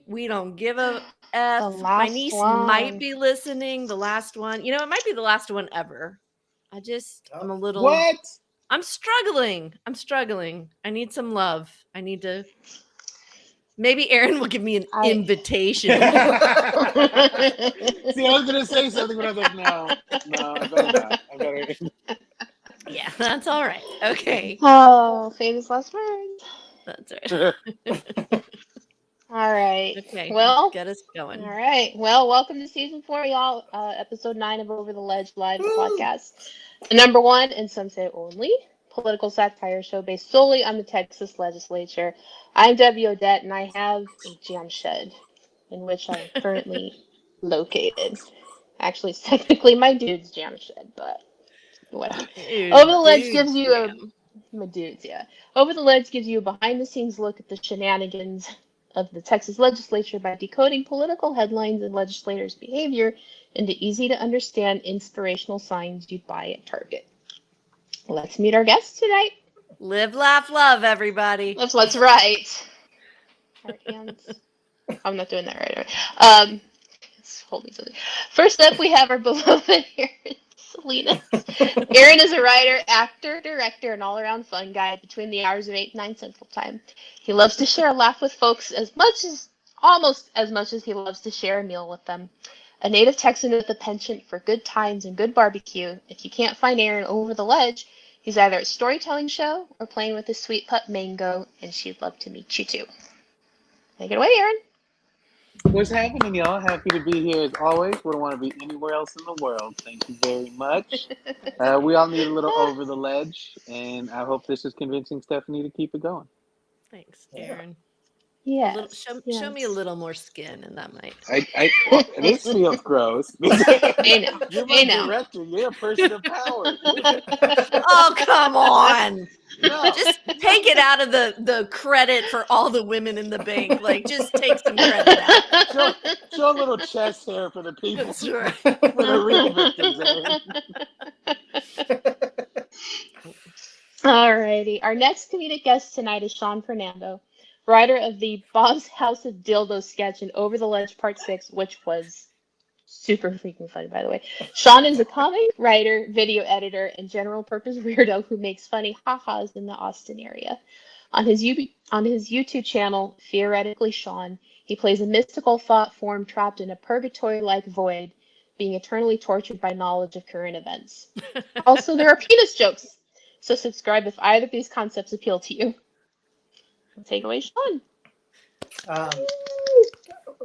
We don't give a The F. My last niece might one. be listening. The last one. It might be the last one ever. I'm a little. What? I'm struggling. I need some love. I need to. Maybe Aaron will give me an invitation. See, I was gonna say something, but I was like, no, I better not. I better. Yeah, that's all right. Okay. Oh, famous last words. That's right. All right. Okay. Well, get us going. All right. Well, welcome to season 4, y'all. Episode 9 of Over the Ledge Live podcast. The number one, and some say only, political satire show based solely on the Texas legislature. I'm Debbie Odette, and I have a jam shed in which I am currently located. Actually, it's technically my dude's jam shed, but whatever. Over the Ledge gives you my dudes, yeah. Over the Ledge gives you a behind-the-scenes look at the shenanigans of the Texas legislature by decoding political headlines and legislators' behavior into easy-to-understand inspirational signs you'd buy at Target. Let's meet our guests tonight. Live, laugh, love, everybody. That's what's right. Heart hands. I'm not doing that right. Hold me something. First up, we have our beloved Aaron Salinas. Aaron is a writer, actor, director, and all-around fun guy between the hours of 8 and 9 Central Time. He loves to share a laugh with folks almost as much as he loves to share a meal with them. A native Texan with a penchant for good times and good barbecue. If you can't find Aaron over the ledge, he's either at a storytelling show or playing with his sweet pup Mango, and she'd love to meet you too. Take it away, Aaron. What's happening, y'all? Happy to be here as always. Wouldn't want to be anywhere else in the world. Thank you very much. We all need a little over the ledge, and I hope this is convincing Stephanie to keep it going. Thanks, Aaron. Yeah. Show me a little more skin, and that might. This feels gross. I know. You're my director. You're a person of power. Oh, come on. No. Just take it out of the credit for all the women in the bank. Like, just take some credit out. Show a little chest hair for the people. That's right. For the real victims. Alrighty. Our next comedic guest tonight is Sean Fernando, writer of the Bob's House of Dildos sketch in Over the Ledge Part 6, which was super freaking funny, by the way. Sean is a comic writer, video editor, and general purpose weirdo who makes funny ha-has in the Austin area. On his YouTube channel, Theoretically Sean, he plays a mystical thought form trapped in a purgatory-like void, being eternally tortured by knowledge of current events. Also, there are penis jokes, so subscribe if either of these concepts appeal to you. Take away, Sean.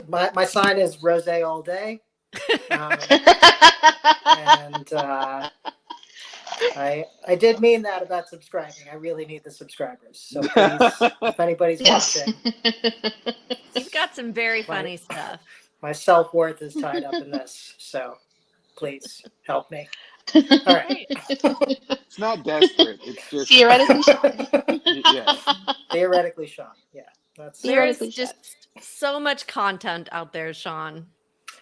My sign is rose all day. And I did mean that about subscribing. I really need the subscribers. So please, if anybody's watching. You've got some very funny stuff. My self-worth is tied up in this. So please help me. All right. It's not desperate. It's just Theoretically Sean. Yeah. Theoretically Sean. Yeah. There's just so much content out there, Sean.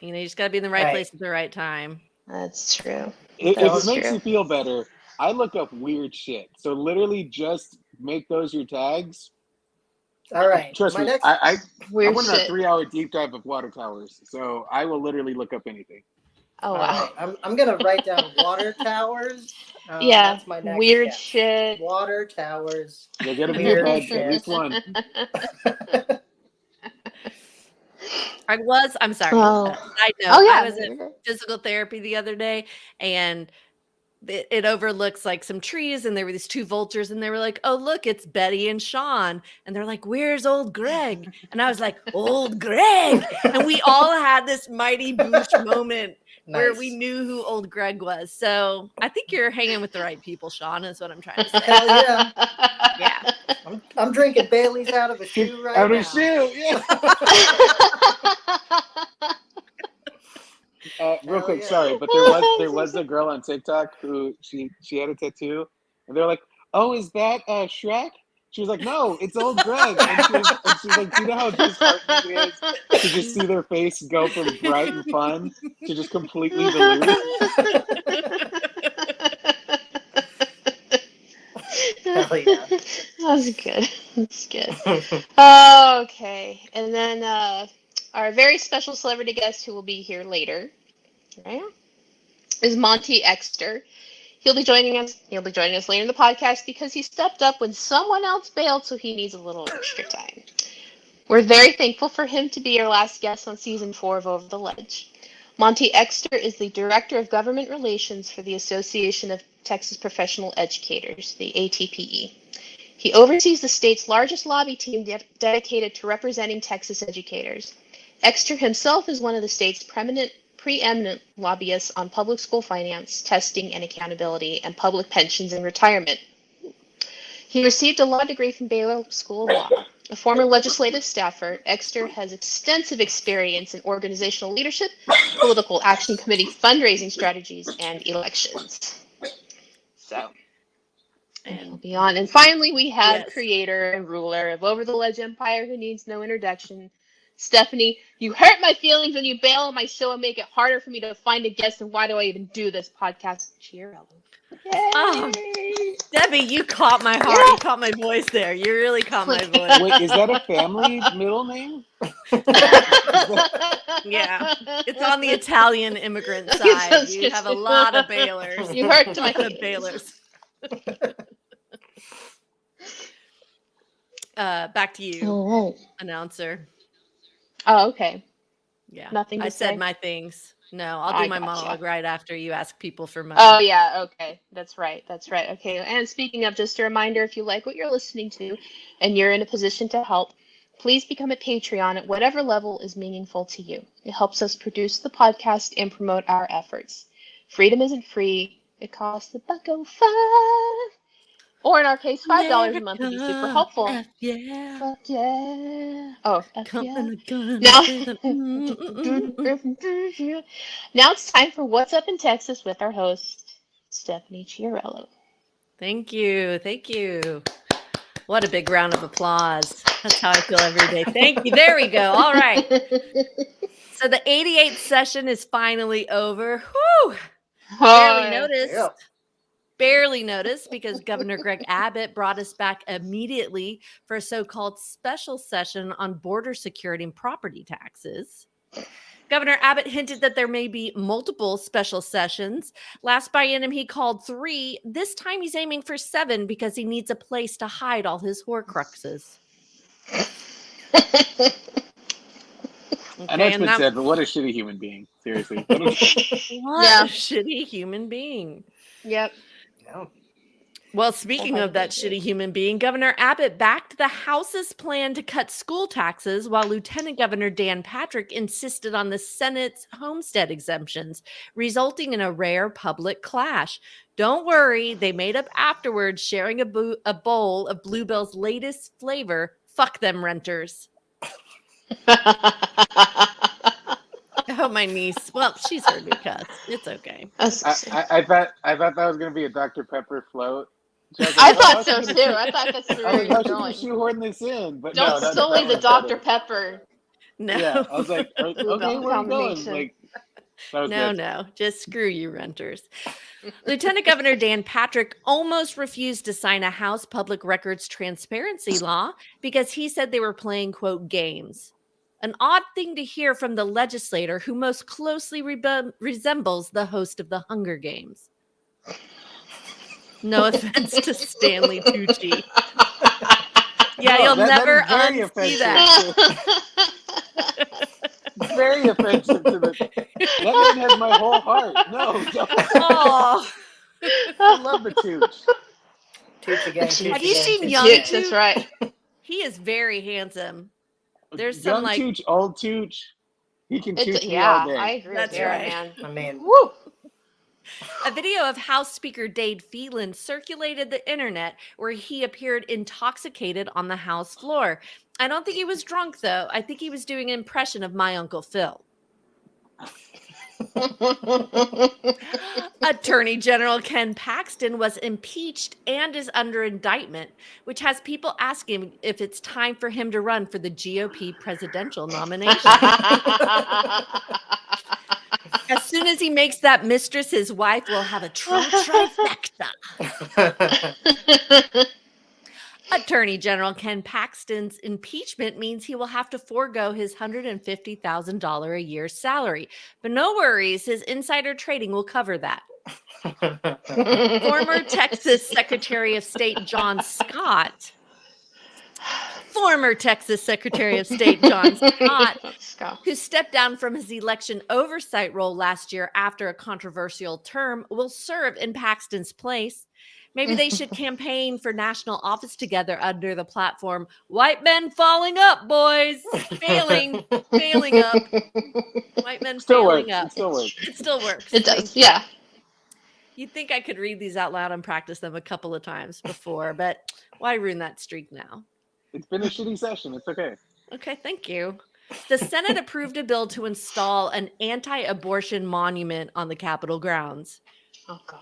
You just got to be in the right place at the right time. That's true. If it makes you feel better, I look up weird shit. So literally just make those your tags. All right. Trust me, I went on a 3-hour deep dive of water towers. So I will literally look up anything. Oh, wow. Right. I'm going to write down water towers. Yeah, that's my next weird sketch. Shit. Water towers. They're going to be your head, at least one. I'm sorry. Oh. Side note, I was at physical therapy the other day, and it overlooks like some trees, and there were these 2 vultures, and they were like, "Oh, look, it's Betty and Sean." And they're like, "Where's old Greg?" And I was like, "Old Greg." And we all had this Mighty Boosh moment where we knew who old Greg was. So I think you're hanging with the right people, Sean, is what I'm trying to say. Hell yeah. Yeah. I'm drinking Bailey's out of a shoe right now. Out of a shoe, yeah. Real quick, sorry, but there was a girl on TikTok who she had a tattoo, and they're like, "Oh, is that Shrek?" She was like, "No, it's old Greg." And she's like, "Do you know how disheartening it is to just see their face go from bright and fun to just completely deluded?" Hell yeah. That was good. That's good. Okay. And then our very special celebrity guest who will be here later, right, is Monty Exter. He'll be joining us. He'll be joining us later in the podcast because he stepped up when someone else bailed, so he needs a little extra time. We're very thankful for him to be our last guest on season 4 of Over the Ledge. Monty Exter is the Director of Government Relations for the Association of Texas Professional Educators, the ATPE. He oversees the state's largest lobby team dedicated to representing Texas educators. Exter himself is one of the state's preeminent lobbyists on public school finance, testing and accountability, and public pensions and retirement. He received a law degree from Baylor School of Law. A former legislative staffer, Exter has extensive experience in organizational leadership, political action committee fundraising strategies, and elections. So, and he'll be on. And finally, we have creator and ruler of Over the Ledge Empire who needs no introduction, Stephanie. You hurt my feelings when you bail on my show and make it harder for me to find a guest, and why do I even do this podcast? Chiarello. Yay! Debbie, you caught my heart. You caught my voice there. You really caught my voice. Wait, is that a family middle name? Yeah, it's on the Italian immigrant side. You have a lot of Baylors. You hurt to my Baylors. Back to you, All right. Announcer. Oh, okay. Yeah, Nothing to I said say? my things. No, I'll do my gotcha. monologue right after you ask people for money. Oh, yeah. Okay. That's right. That's right. Okay. And speaking of, just a reminder, if you like what you're listening to and you're in a position to help, please become a Patreon at whatever level is meaningful to you. It helps us produce the podcast and promote our efforts. Freedom isn't free. It costs $1.05. Or in our case, $5 a month would be super helpful. F yeah. Fuck yeah. Oh, F yeah. Now, Now it's time for What's Up in Texas with our host, Stephanie Chiarello. Thank you. Thank you. What a big round of applause. That's how I feel every day. Thank you. There we go. All right. So the 88th session is finally over. Whew. Barely noticed. Yeah. Barely noticed because Governor Greg Abbott brought us back immediately for a so-called special session on border security and property taxes. Governor Abbott hinted that there may be multiple special sessions. Last biennium, he called 3. This time he's aiming for 7 because he needs a place to hide all his Horcruxes. I know it's been said, but what a shitty human being. Seriously. What a shitty human being. Yep. Yeah. Well, speaking of that shitty human being, Governor Abbott backed the House's plan to cut school taxes, while Lieutenant Governor Dan Patrick insisted on the Senate's homestead exemptions, resulting in a rare public clash. Don't worry, they made up afterwards, sharing a bowl of Bluebell's latest flavor. Fuck them renters. Oh, my niece. Well, she's heard me cuss. It's okay. I thought that was gonna be a Dr. Pepper float. I thought so too. I thought that's where I you was were like, going. shoehorn this in, but Don't no, sully the Dr. Pepper. No. Yeah, I was like, okay, where are we going? Like, no, just screw you renters. Lieutenant Governor Dan Patrick almost refused to sign a House Public Records Transparency Law because he said they were playing, quote, games. An odd thing to hear from the legislator who most closely resembles the host of the Hunger Games. No offense to Stanley Tucci. Yeah, you'll never unsee that. Very offensive to the. That man has my whole heart. No, don't. Oh, I love the Tooch. Tooch again. Have you seen Young Yes, Tooch? that's right. He is very handsome. There's Young some like Tooch, old Tooch. He can Tooch me Yeah, all day. I agree. That's with you, right. man. I mean, Woo. a video of House Speaker Dade Phelan circulated the internet where he appeared intoxicated on the House floor. I don't think he was drunk, though. I think he was doing an impression of my Uncle Phil. Attorney General Ken Paxton was impeached and is under indictment, which has people asking if it's time for him to run for the GOP presidential nomination. As soon as he makes that mistress his wife, we'll have a Trump trifecta. Attorney General Ken Paxton's impeachment means he will have to forego his $150,000 a year salary. But no worries, his insider trading will cover that. Former Texas Secretary of State John Scott, who stepped down from his election oversight role last year after a controversial term, will serve in Paxton's place. Maybe they should campaign for national office together under the platform, white men falling up, boys. Failing up. White men failing up. It still works. It still works. It does, yeah. You'd think I could read these out loud and practice them a couple of times before, but why ruin that streak now? It's been a shitty session. It's okay. Okay, thank you. The Senate approved a bill to install an anti-abortion monument on the Capitol grounds. Oh, God.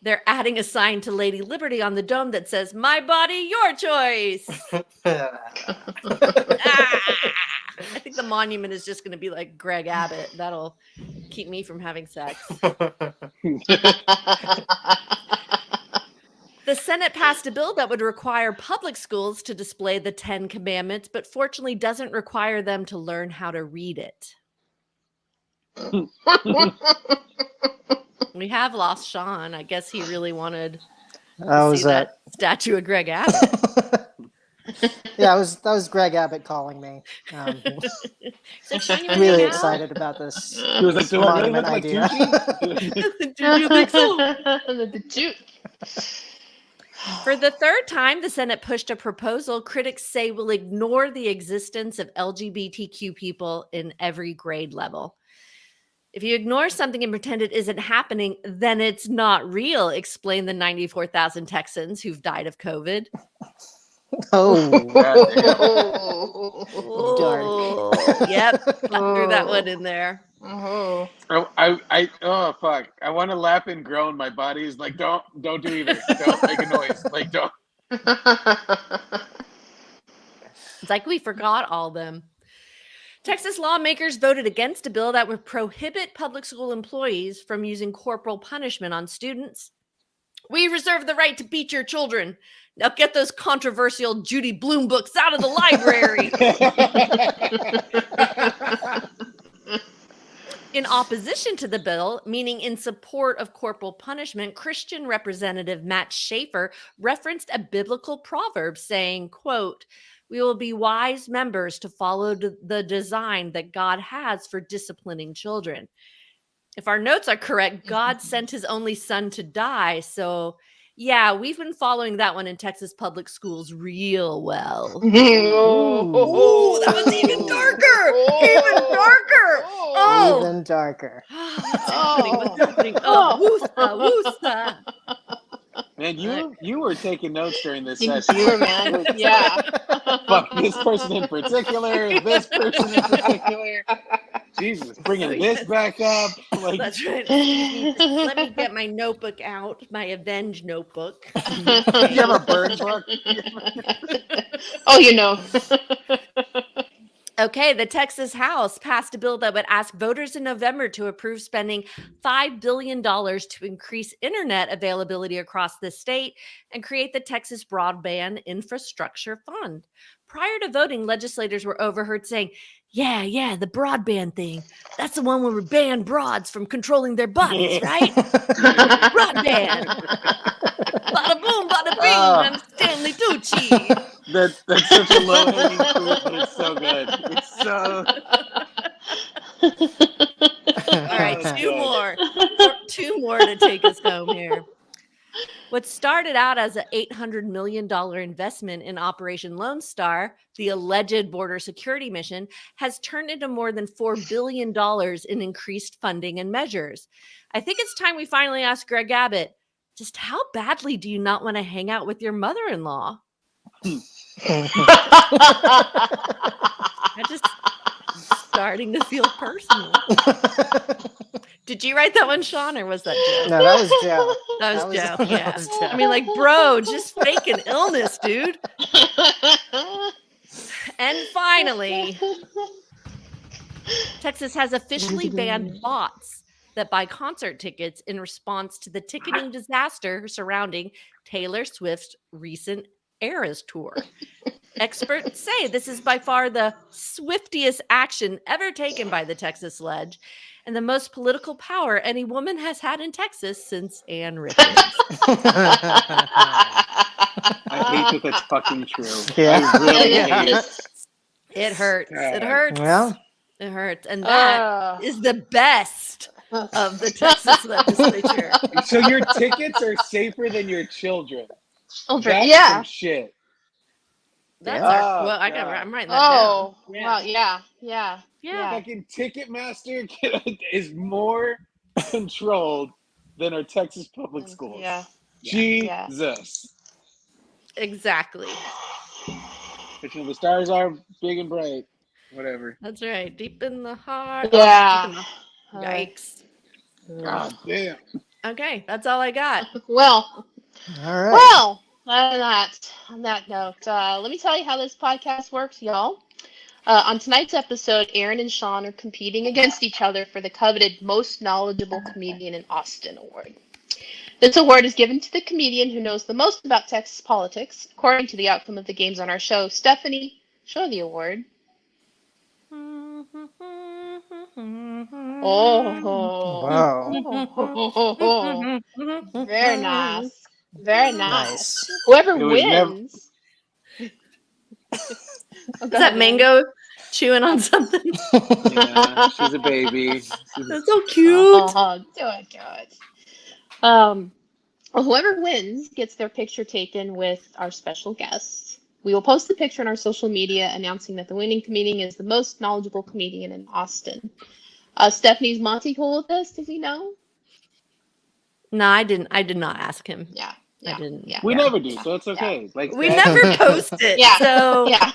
They're adding a sign to Lady Liberty on the dome that says, "My body, your choice." I think the monument is just going to be like Greg Abbott. That'll keep me from having sex. The Senate passed a bill that would require public schools to display the 10 Commandments, but fortunately doesn't require them to learn how to read it. We have lost Sean. I guess he really wanted to see that statue of Greg Abbott. Yeah, that was Greg Abbott calling me. So Sean, you Really excited about this. He was like, "Do I really monument look like idea." Tucci?" Do you think so? The Jew- For the third time, the Senate pushed a proposal critics say will ignore the existence of LGBTQ people in every grade level. If you ignore something and pretend it isn't happening, then it's not real, explained the 94,000 Texans who've died of COVID. Oh, Oh, yep. Threw that one in there. Oh. Oh fuck! I want to laugh and groan. My body is like, don't do either. Don't make a noise. Like, don't. It's like we forgot all them. Texas lawmakers voted against a bill that would prohibit public school employees from using corporal punishment on students. We reserve the right to beat your children. Now get those controversial Judy Blume books out of the library. In opposition to the bill, meaning in support of corporal punishment, Christian Representative Matt Schaefer referenced a biblical proverb saying, quote, "We will be wise members to follow the design that God has for disciplining children." If our notes are correct, God sent his only son to die. So, yeah, we've been following that one in Texas public schools real well. Oh, that was even darker. Even darker. Oh, even darker. What's happening? What's happening? Oh, woosa. Man, you were taking notes during this session. You were, man. Yeah. Fuck this person in particular. This person in particular. Jesus, bringing this back up. Like, That's right. Let me get my notebook out, my Avenge notebook. you have a bird book. Oh, you know. Okay, the Texas House passed a bill that would ask voters in November to approve spending $5 billion to increase internet availability across the state and create the Texas Broadband Infrastructure Fund. Prior to voting, legislators were overheard saying, yeah, the broadband thing. That's the one where we ban broads from controlling their bodies, right? Broadband. Bada boom, bada bing. I'm Stanley Tucci. That's such a low hanging fruit, but it's so good. It's so. All right, two more to take us home here. What started out as an $800 million investment in Operation Lone Star, the alleged border security mission, has turned into more than $4 billion in increased funding and measures. I think it's time we finally ask Greg Abbott, just how badly do you not want to hang out with your mother-in-law? I'm just starting to feel personal. Did you write that one, Sean, or was that Joe? No, that was Joe. That was Joe. that Yeah. was Joe. I mean, like, bro, just fake an illness, dude. And finally, Texas has officially banned bots that buy concert tickets in response to the ticketing disaster surrounding Taylor Swift's recent Eras Tour. Experts say this is by far the swiftiest action ever taken by the Texas Ledge and the most political power any woman has had in Texas since Ann Richards. I hate that that's fucking true. Yeah. I really Yeah. hate it. It hurts. It God. hurts. Well, It hurts. And that is the best of the Texas legislature. So your tickets are safer than your children. Children. That's Yeah. some shit. That's Yeah. our. Well, God. I'm writing that down. Oh, wow. Yeah. Yeah. Yeah. Fucking Ticketmaster is more controlled than our Texas public schools. Yeah. Jesus. Exactly. But the stars are big and bright. Whatever. That's right. Deep in the heart. Yeah. Oh, yikes. God damn. Okay, that's all I got. Well, all right. well, on that note, let me tell you how this podcast works, y'all. On tonight's episode, Aaron and Sean are competing against each other for the coveted Most Knowledgeable Comedian in Austin award. This award is given to the comedian who knows the most about Texas politics. According to the outcome of the games on our show, Stephanie, show the award. Oh, very nice. Very nice. Whoever It was never- wins. Is that Mango chewing on something? Yeah, she's a baby. That's so cute. Oh, do it. Well, whoever wins gets their picture taken with our special guests. We will post the picture on our social media announcing that the winning comedian is the most knowledgeable comedian in Austin. Stephanie's Monty cool with this? Does he know? No, I didn't. I did not ask him. Yeah. I didn't. Yeah. We never do, so it's okay. Like We that- never post it. Yeah. So Yeah.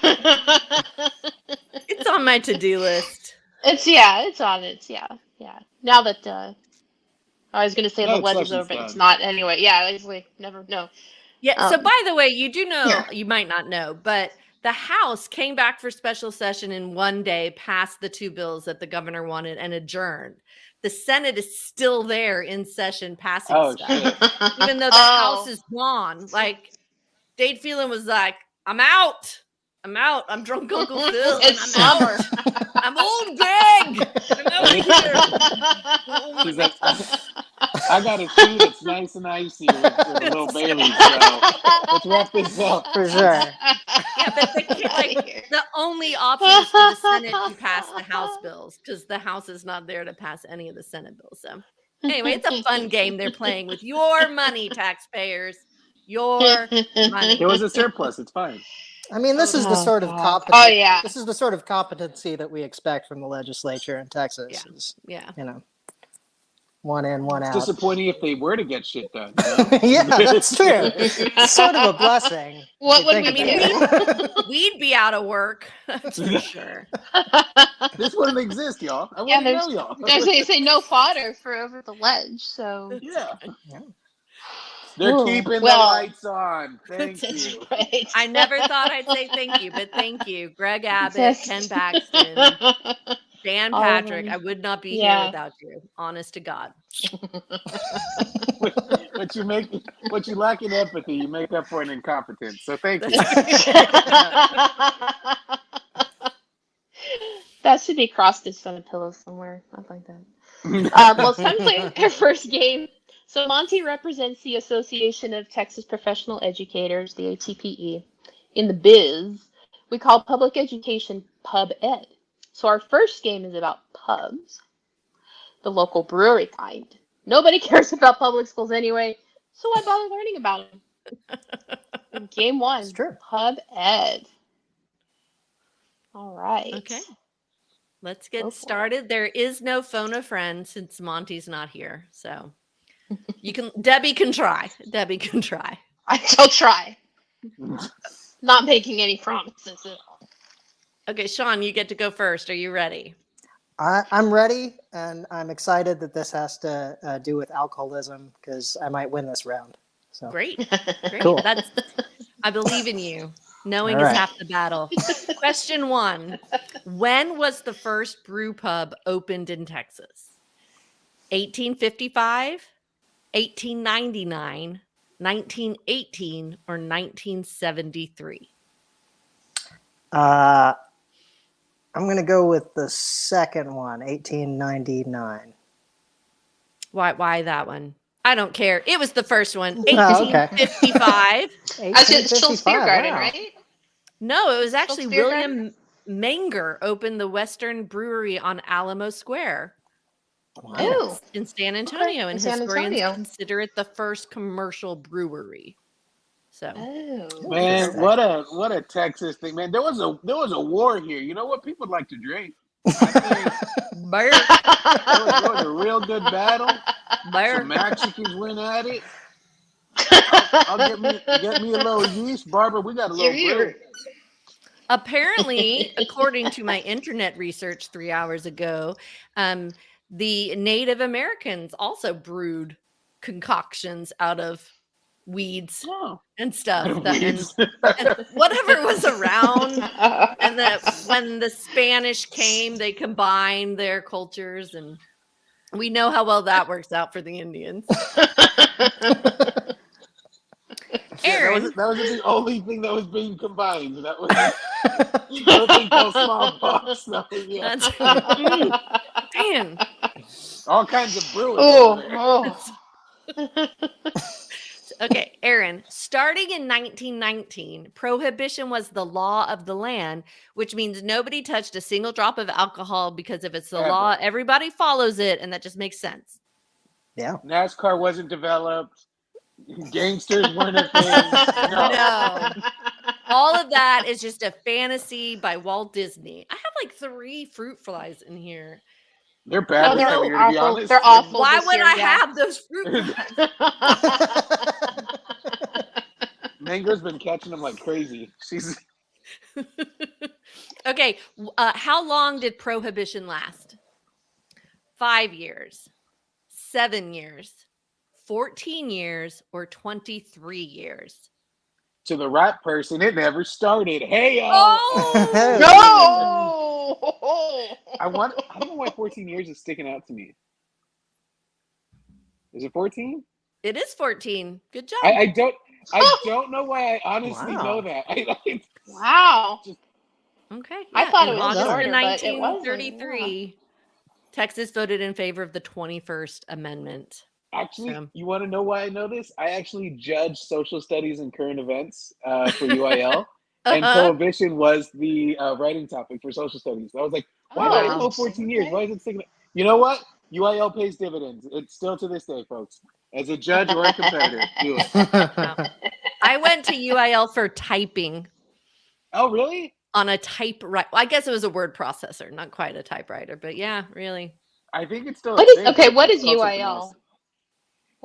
it's on my to-do list. It's on it. Yeah. Now that I was gonna say No, the ledge is session's over, but it's done. not anyway. Yeah, it's like never know. Yeah. So Um, by the way, you do know, yeah. you might not know, but the House came back for special session in one day, passed the two bills that the governor wanted, and adjourned. The Senate is still there in session passing Oh, stuff. shit. Even though the House is gone. Like Dade Phelan was like, I'm out. I'm drunk Uncle Phil. And It's I'm summer. out. I'm old Greg. I'm out of here. She's like, I got a tea that's nice and icy with a little Bailey. So let's wrap this up. For sure. Yeah, but the only option is for the Senate to pass the House bills because the House is not there to pass any of the Senate bills. So anyway, it's a fun game they're playing with your money, taxpayers. Your money. There was a surplus. It's fine. I mean, this is the Oh, sort of God. Oh, yeah. This is the sort of competency that we expect from the legislature in Texas. Yeah. Is, Yeah. you know, one in, one It's out. disappointing if they were to get shit done. You know? Yeah, that's true. It's sort of a blessing. What if would you we think about it. We'd be out of work. That's for sure. This wouldn't exist, y'all. I Yeah, wouldn't know y'all. They say no fodder for over the ledge, so Yeah. Yeah. They're Ooh, keeping well. the lights on. Thank that's you. right. I never thought I'd say thank you, but thank you. Greg Abbott, Yes. Ken Paxton, Dan All of Patrick. them. I would not be Yeah. here without you. Honest to God. What you lack in empathy, you make up for in incompetence. So thank you. That should be cross-stitched on a pillow somewhere. I'd like that. Well, it's time to play our first game. So Monty represents the Association of Texas Professional Educators, the ATPE. In the biz, we call public education pub ed. So our first game is about pubs, the local brewery kind. Nobody cares about public schools anyway, so why bother learning about them? Game one, It's true. pub ed. All right. Okay. Let's Go get for started. There is no phone a friend since Monty's not here. So Debbie can try. Debbie can try. I shall try. Not making any promises at all. Okay, Sean, you get to go first. Are you ready? I'm ready, and I'm excited that this has to do with alcoholism because I might win this round. So Great. Great. Cool. I believe in you. Knowing All is right. half the battle. Question 1. When was the first brew pub opened in Texas? 1855, 1899, 1918, or 1973? I'm going to go with the second one, 1899. Why that one? I don't care. It was the first one, Oh, okay. 1855. It's still Spear 1855. Garden, Wow. right? No, it was actually Spear William Menger opened the Western Brewery on Alamo Square. Wow. Oh. In San Antonio, Okay, and in San historians Antonio. consider it the first commercial brewery. So, Oh. Man, Interesting. what a Texas thing, man. There was a war here. You know what? People like to drink. I think bear, there was a real good battle. bear. Some Mexicans went at it. I'll get me a little yeast, Barbara. We got a little brew. Apparently, according to my internet research 3 hours ago, the Native Americans also brewed concoctions out of weeds Oh, and stuff, out of and weeds. whatever was around. And that when the Spanish came, they combined their cultures, and we know how well that works out for the Indians. Yeah, Aaron, that wasn't the only thing that was being combined. That was another thing called smallpox. So, yeah. that's man. All kinds of brewing over there. Oh. Okay, Aaron, starting in 1919, prohibition was the law of the land, which means nobody touched a single drop of alcohol, because if it's the law, Ever. everybody follows it, and that just makes sense. Yeah. NASCAR wasn't developed. Gangsters weren't a thing. No. All of that is just a fantasy by Walt Disney. I have like 3 fruit flies in here. They're bad Oh, this time of no. year, to be honest. They're awful. Why this would year, I yeah. have those fruit flies? Mango's been catching them like crazy. She's Okay, how long did prohibition last? 5 years, 7 years, 14 years, or 23 years? to the right person. It never started. Hey, Oh! No! I don't know why 14 years is sticking out to me. Is it 14? It is 14. Good job. I don't know why I honestly Wow. know that. Wow. Okay. I thought in it was August shorter, of but it wasn't, 1933, Texas voted in favor of the 21st Amendment. Actually, So- you want to know why I know this? I actually judged social studies and current events for UIL, and prohibition was the writing topic for social studies. I was like, why did I know 14 years? Why is it sticking? You know what? UIL pays dividends. It's still to this day, folks. As a judge or a competitor, do it. I went to UIL for typing Oh, really? on a typewriter. I guess it was a word processor, not quite a typewriter, but yeah, really. I think it's still. What is what is It's called something UIL? else.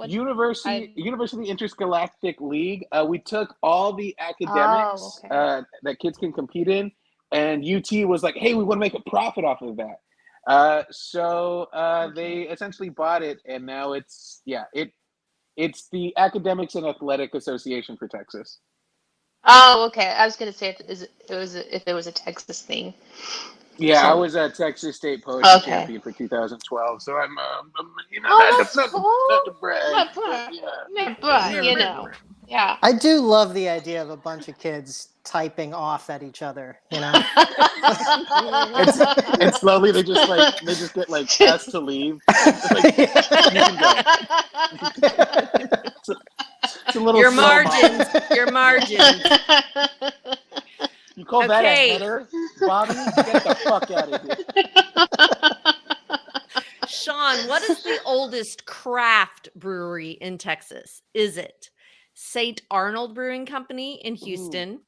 University Interscholastic League. We took all the academics that kids can compete in, and UT was like, "Hey, we want to make a profit off of that." So they essentially bought it, and now it's the Academics and Athletic Association for Texas. Oh, okay. I was gonna say if it was a Texas thing. Yeah, So- I was a Texas State Poetry Champion for 2012, so I'm that's cool. not to brag, Not but brag. yeah. But you know, yeah. I do love the idea of a bunch of kids typing off at each other, you know? And slowly they just get like asked to leave. Like, you can go. It's a little Your slow margins. model. Your margins. You call that Okay. a header, Bobby? Get the fuck out of here. Sean, what is the oldest craft brewery in Texas? Is it St. Arnold Brewing Company in Houston,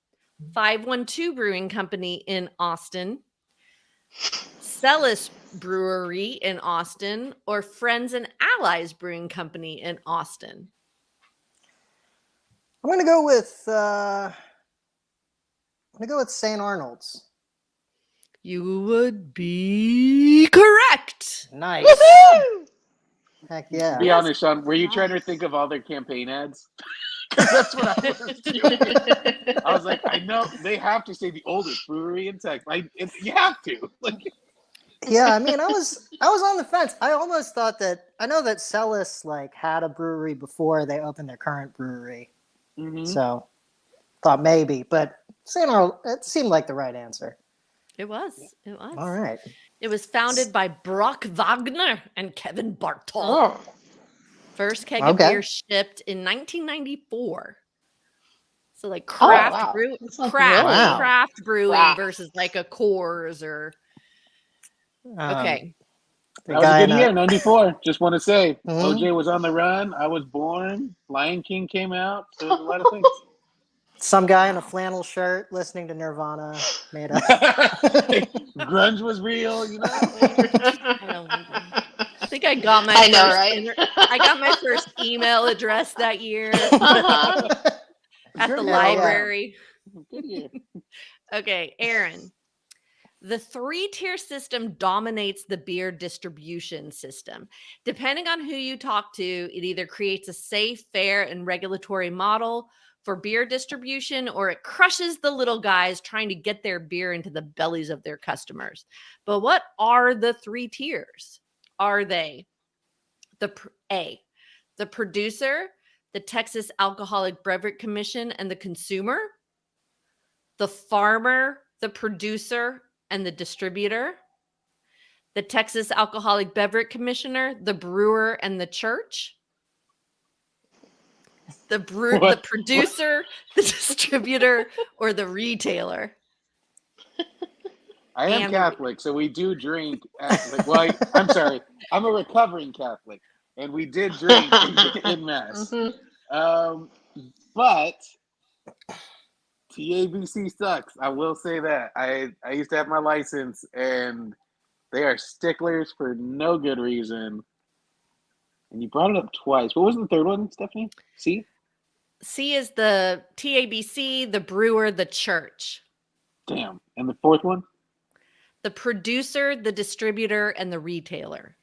512 Brewing Company in Austin, Celis Brewery in Austin, or Friends and Allies Brewing Company in Austin? I'm gonna go with St. Arnold's. You would be correct. Nice. Heck yeah. Be honest, Sean. Were you trying to think of all their campaign ads? Because that's what I was doing. I was like, I know they have to say the oldest brewery in Texas. You have to. Like, Yeah, I mean, I was on the fence. I almost thought that I know that Celis like had a brewery before they opened their current brewery, Mhm. so thought maybe, but it seemed like the right answer. It was. It was. All right. It was founded by Brock Wagner and Kevin Bartol. Oh. First keg of Okay. beer shipped in 1994. So like Oh, craft wow. brew, That's like craft, really Wow. craft brewing craft. versus like a Coors or okay. The That was guy a in good year, 94. Just want to say, Mhm. OJ was on the run. I was born. Lion King came out. So there's a lot of things. some guy in a flannel shirt listening to Nirvana made a. Grunge was real, you know? I think I got my I know, first right? I got my first email address that year Uh-huh. at the Good year, library. Good year. Okay, Aaron. The 3-tier system dominates the beer distribution system. Depending on who you talk to, it either creates a safe, fair, and regulatory model for beer distribution, or it crushes the little guys trying to get their beer into the bellies of their customers. But what are the 3 tiers? Are they A, the producer, the Texas Alcoholic Beverage Commission, and the consumer? The farmer, the producer, and the distributor, the Texas Alcoholic Beverage Commissioner, the brewer, and the church, the producer, the distributor, or the retailer. I am And- Catholic, so we do drink. I'm sorry. I'm a recovering Catholic, and we did drink in Mass. Mhm. But TABC sucks. I will say that. I used to have my license, and they are sticklers for no good reason. And you brought it up twice. What was the third one, Stephanie? C? C is the TABC, the brewer, the church. Damn. And the fourth one? The producer, the distributor, and the retailer.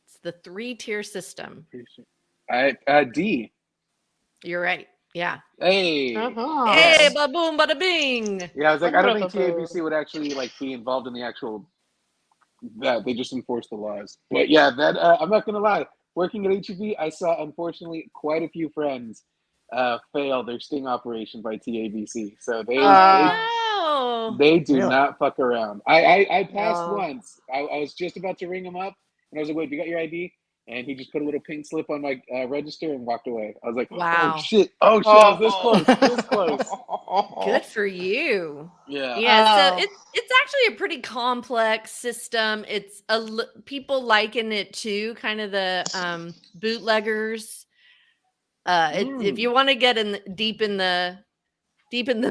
It's the 3-tier system. D. You're right. Yeah. Hey. Uh-huh. Hey, ba-boom, bada bing. Yeah, I was like, I don't think Ba-ba-ba-boom. TABC would actually be involved in the actual that. They just enforce the laws. But yeah, that I'm not gonna lie. Working at HEB, I saw unfortunately quite a few friends fail their sting operation by TABC. So Oh, no. they do Really? not fuck around. I passed No. once. I was just about to ring him up, and I was like, "Wait, you got your ID?" And he just put a little pink slip on my register and walked away. I was like, Wow. "Oh shit! Oh shit! I was this close. This close." Good for you. Yeah. Yeah, so Oh. it's actually a pretty complex system. It's people liken it to kind of the bootleggers. If you want to get deep in the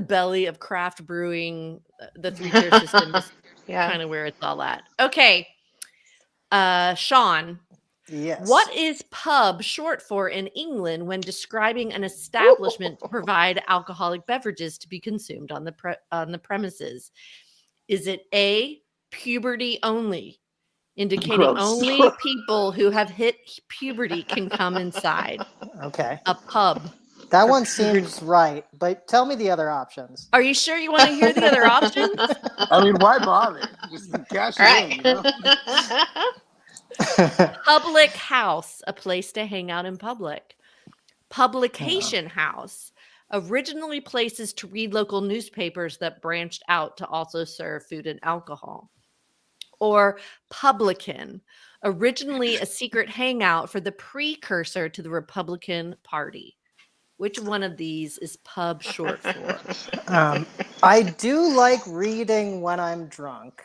belly of craft brewing, the 3-tier system is Yeah. kind of where it's all at. Okay, Sean. Yes. What is pub short for in England when describing an establishment to provide alcoholic beverages to be consumed on the premises? Is it A, puberty only, indicating Gross. only people who have hit puberty can come inside? Okay. A pub. That for one puberty. seems right, but tell me the other options. Are you sure you want to hear the other options? I mean, why bother? Just cash it Right. in, you know? Public house, a place to hang out in public. Publication house, originally places to read local newspapers that branched out to also serve food and alcohol. Or publican, originally a secret hangout for the precursor to the Republican Party. Which one of these is pub short for? I do like reading when I'm drunk,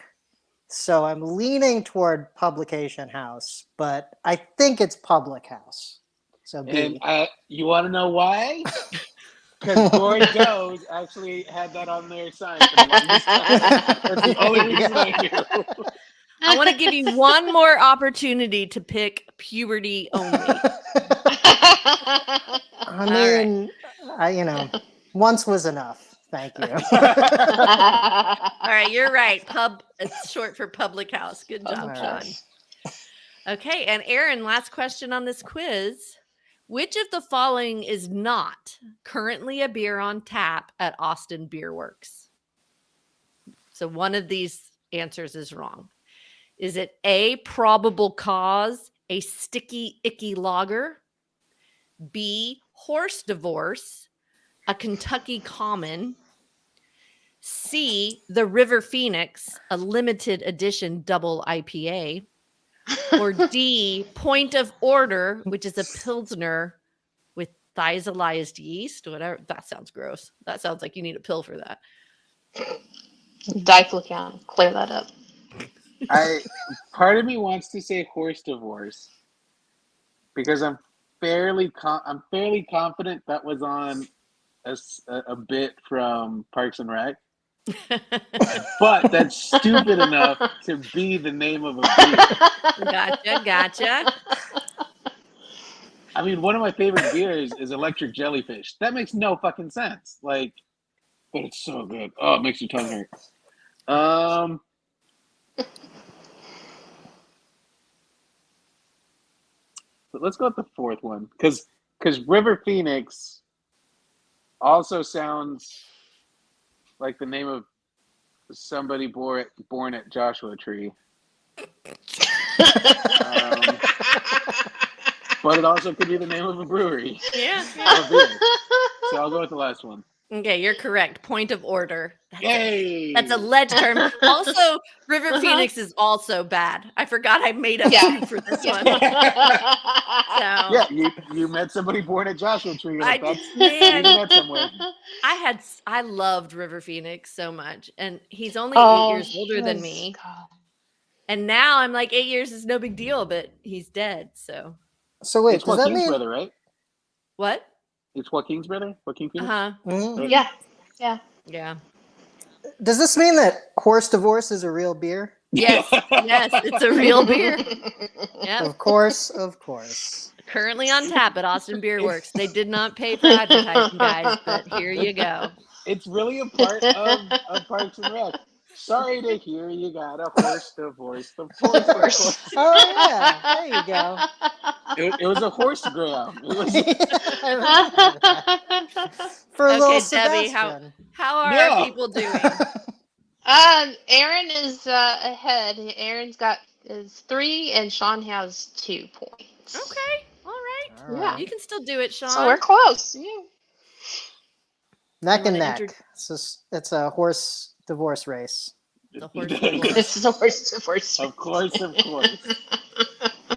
so I'm leaning toward publication house, but I think it's public house. So B. And you want to know why? Because Bordeaux actually had that on their sign for the longest time. That's the only reason I knew. I want to give you one more opportunity to pick puberty only. I mean, once was enough. Thank you. All right, you're right. Pub, it's short for public house. Good job, All Sean. right. Okay, and Aaron, last question on this quiz. Which of the following is not currently a beer on tap at Austin Beer Works? So one of these answers is wrong. Is it A, probable cause, A sticky, icky lager. B, horse divorce, a Kentucky common. C, the River Phoenix, a limited edition double IPA. Or D, point of order, which is a Pilsner with thiazolized yeast. Whatever. That sounds gross. That sounds like you need a pill for that. Diflucan, clear that up. Part of me wants to say horse divorce because I'm fairly confident that was on a bit from Parks and Rec. But that's stupid enough to be the name of a beer. Gotcha. I mean, one of my favorite beers is Electric Jellyfish. That makes no fucking sense. Like, but it's so good. Oh, it makes your tongue hurt. But let's go with the fourth one because River Phoenix also sounds like the name of somebody born at Joshua Tree. But it also could be the name of a brewery. Yeah. Or a beer. So I'll go with the last one. Okay, you're correct. Point of order. Yay! That's a ledge term. Also, River Phoenix is also bad. I forgot I made up two for this one. So, yeah, you met somebody born at Joshua Tree. Like, man, somewhere. I loved River Phoenix so much, and he's only 8 years older than me. God. And now I'm like 8 years is no big deal, but he's dead. So wait, it's does that Joaquin's mean brother, right? what? It's Joaquin's brother, Joaquin Phoenix. Mhm. Yeah. Does this mean that horse divorce is a real beer? Yes, it's a real beer. Yeah, Of course. currently on tap at Austin Beer Works. They did not pay for advertising, guys, but here you go. It's really a part of Parks and Rec. Sorry to hear you got a horse divorce. The horse. Oh yeah, there you go. It was a horse gram. It was, For little Okay, Debbie, Sebastian. how are our people doing? Aaron is ahead. Aaron's got is 3, and Sean has 2 points. Okay, all right. Yeah. You can still do it, Sean. So we're close. Yeah. Neck and wanna neck. It's a horse divorce race. The horse divorce. This is a horse divorce. Of course.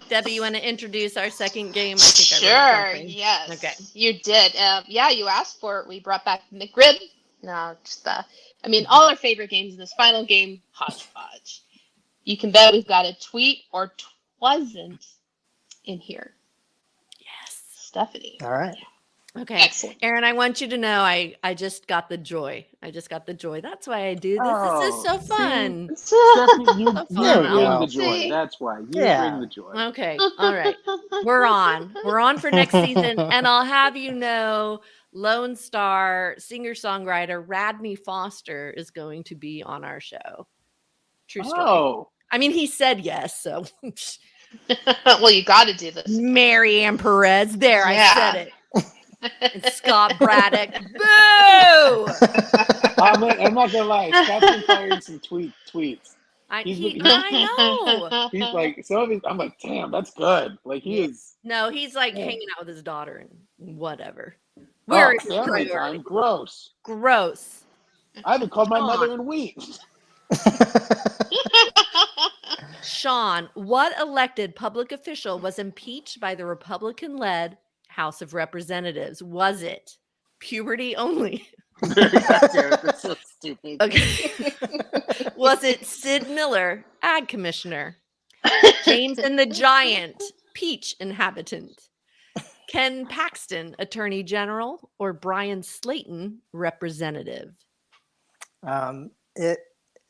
Debbie, you want to introduce our second game? I think I Sure. wrote something. Yes. Okay. You did. Yeah, you asked for it. We brought back McRib. No, just all our favorite games in this final game, hodgepodge. You can bet we've got a tweet or twasn't in here. Yes. Stephanie. All right. Okay. Excellent. Aaron, I want you to know I just got the joy. That's why I do this. This is so fun. Stephanie, you So bring fun. the joy. See? That's why. You bring the joy. Okay. All right. We're on for next season. And I'll have you know, Lone Star singer-songwriter Radney Foster is going to be on our show. True story. Oh. I mean, he said yes, so Well, you got to do this. Mary Ann Perez. There, Yeah. I said it. And Scott Braddock. Boo! I'm not gonna lie. Scott's been firing some tweets. I He's know. He's like some of these. I'm like, damn, that's good. Like he is. No, he's like hanging out with his daughter and whatever. Family priority. time. Gross. Gross. I haven't called my mother in weeks. Sean, what elected public official was impeached by the Republican-led House of Representatives? Was it puberty only? That's so stupid. Okay. Was it Sid Miller, Ag Commissioner? James and the Giant, Peach Inhabitant? Ken Paxton, Attorney General? Or Brian Slayton, Representative?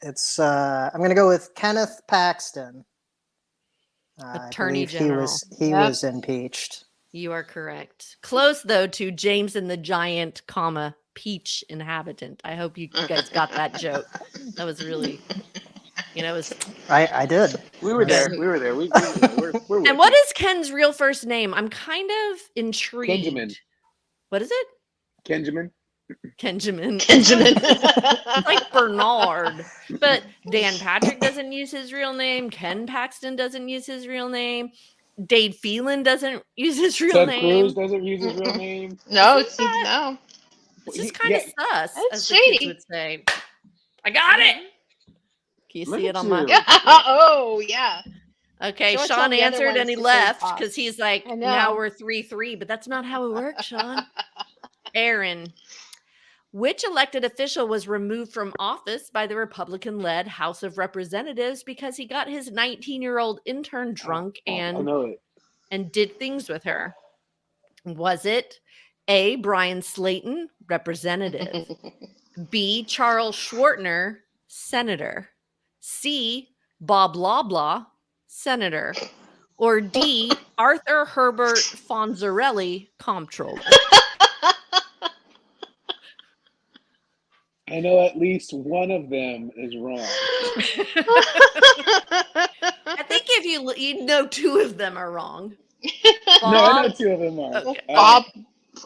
It's I'm gonna go with Kenneth Paxton. Attorney I believe General. He was impeached. You are correct. Close though to James and the Giant, Peach Inhabitant. I hope you guys got that joke. That was really, it was. I did. We were there. We're with And what you. is Ken's real first name? I'm kind of intrigued. Kenjamin. What is it? Kenjamin. Kenjamin. Kenjamin. Like Bernard. But Dan Patrick doesn't use his real name. Ken Paxton doesn't use his real name. Dade Phelan doesn't use his real Ted name. Cruz doesn't use his real name. No, Isn't that- no. It's just He- kind of yeah. sus, That's as the kids shady. would say. I got it. Can you Look see it at on my? you. Oh, yeah. Okay, Show us Sean all the other answered and ones he to save left costs. because he's like, I now know. we're 3-3, but that's not how it works, Sean. Aaron, which elected official was removed from office by the Republican-led House of Representatives because he got his 19-year-old intern drunk I know it. and did things with her? Was it A, Brian Slayton, representative, B, Charles Schwartner, senator, C, Bob Loblaw, senator, or D, Arthur Herbert Fonzarelli, comptroller? I know at least one of them is wrong. I think if you know two of them are wrong. No, I know Bob, two of them are. okay. Bob.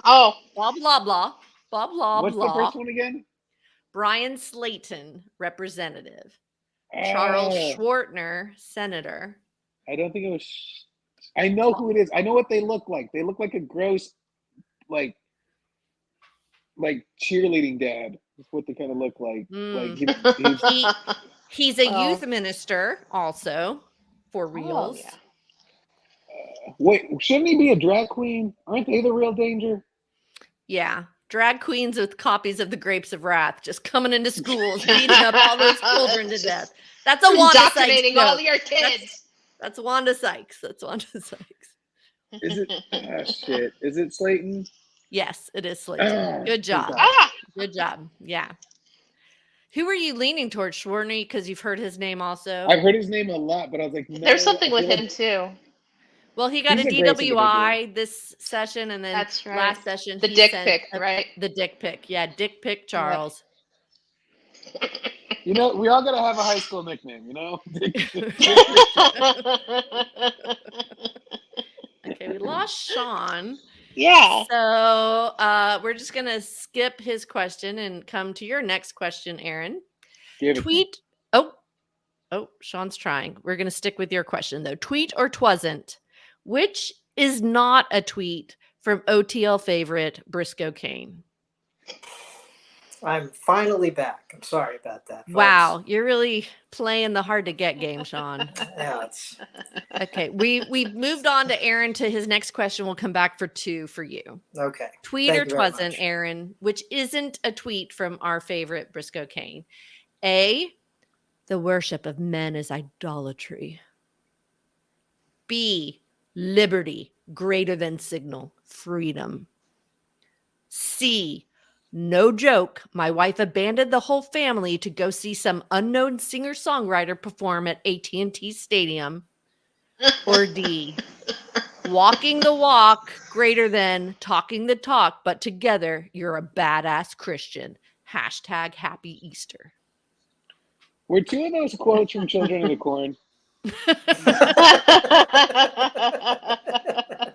Oh. Bob Loblaw, Bob What's the first Loblaw, one again? Brian Slayton, representative, Charles Oh, Schwartner, senator. I don't think it was. I know who it is. I know what they look like. They look like a gross, like cheerleading dad. That's what they kind of look like. Like He's a Well. youth minister also, for Oh, reals. yeah. wait, shouldn't he be a drag queen? Aren't they the real danger? Yeah. Drag queens with copies of the Grapes of Wrath just coming into schools, beating up all those children to death. That's a Wanda Sykes Indoctrinating all joke. your kids. That's Wanda Sykes. That's Wanda Sykes. Is it? Ah, shit. Is it Slayton? Yes, it is Slayton. Ah, Good job. Ah! Good job. Yeah. Who are you leaning towards, Schwartney? Because you've heard his name also. I've heard his name a lot, but I was like, no. There's something I with feel him too. Well, he got He's a a gross DWI this session, and then That's right. last session The he dick sent pic, right? the dick pic. Yeah, dick pic Charles. You know, we all gotta have a high school nickname. You know. Okay, we lost Sean. Yeah. So we're just gonna skip his question and come to your next question, Aaron. Give it. Tweet. Oh, Sean's trying. We're gonna stick with your question though. Tweet or twasn't? Which is not a tweet from OTL favorite Briscoe Kane? I'm finally back. I'm sorry about that. Folks. Wow, you're really playing the hard to get game, Sean. Yeah, it's Okay, we've moved on to Aaron to his next question. We'll come back for 2 for you. okay. Tweet Thank or you very twasn't, much. Aaron, which isn't a tweet from our favorite Briscoe Kane. A, the worship of men is idolatry. B, liberty greater than signal freedom. C, no joke, my wife abandoned the whole family to go see some unknown singer-songwriter perform at AT&T Stadium. Or D, walking the walk greater than talking the talk, but together you're a badass Christian. Hashtag Happy Easter. Were two of those quotes from Children of the Corn?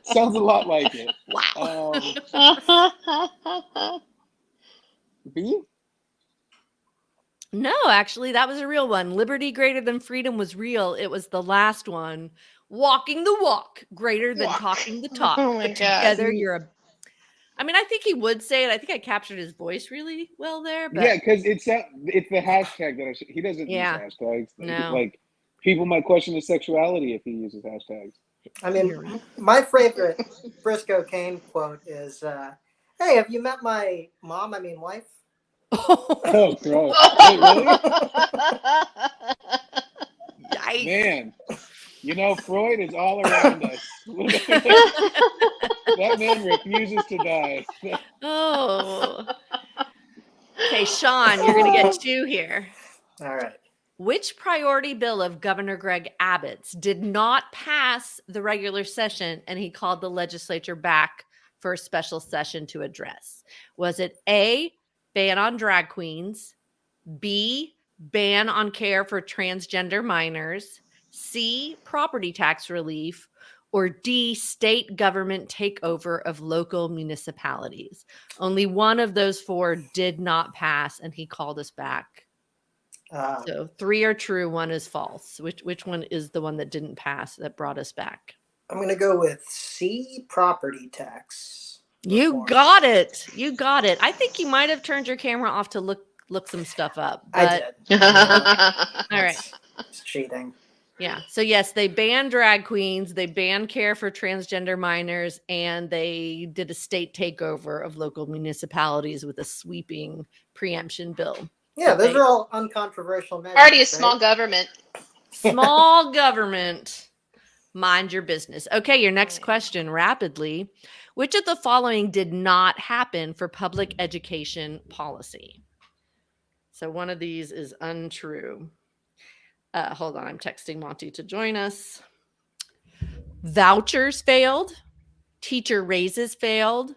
Sounds a lot like it. Wow. B? No, actually, that was a real one. Liberty greater than freedom was real. It was the last one. Walking the walk greater than Walk. talking the talk. Oh my but God. together you're a. I mean, I think he would say it. I think I captured his voice really well there. But Yeah, because it's the hashtag that he doesn't Yeah. use hashtags. No. Like people might question his sexuality if he uses hashtags. I mean, my favorite Briscoe Kane quote is, "Hey, have you met my mom? I mean, wife." Oh, gross! Wait, really? Yikes. Man, you know Freud is all around us. That man refuses to die. Oh. Okay, Sean, you're going to get 2 here. All right. Which priority bill of Governor Greg Abbott's did not pass the regular session and he called the legislature back for a special session to address? Was it A, ban on drag queens, B, ban on care for transgender minors, C, property tax relief, or D, state government takeover of local municipalities? Only one of those 4 did not pass and he called us back. So 3 are true, 1 is false. Which one is the one that didn't pass that brought us back? I'm going to go with C, property tax. You reform. got it. You got it. I think you might have turned your camera off to look some stuff up. I But did. all right. It's cheating. Yeah. So yes, they banned drag queens, they banned care for transgender minors, and they did a state takeover of local municipalities with a sweeping preemption bill. Yeah, those are all uncontroversial measures. Already a right? small government. Small government. Mind your business. Okay, your next question rapidly. Which of the following did not happen for public education policy? So one of these is untrue. Hold on, I'm texting Monty to join us. Vouchers failed. Teacher raises failed.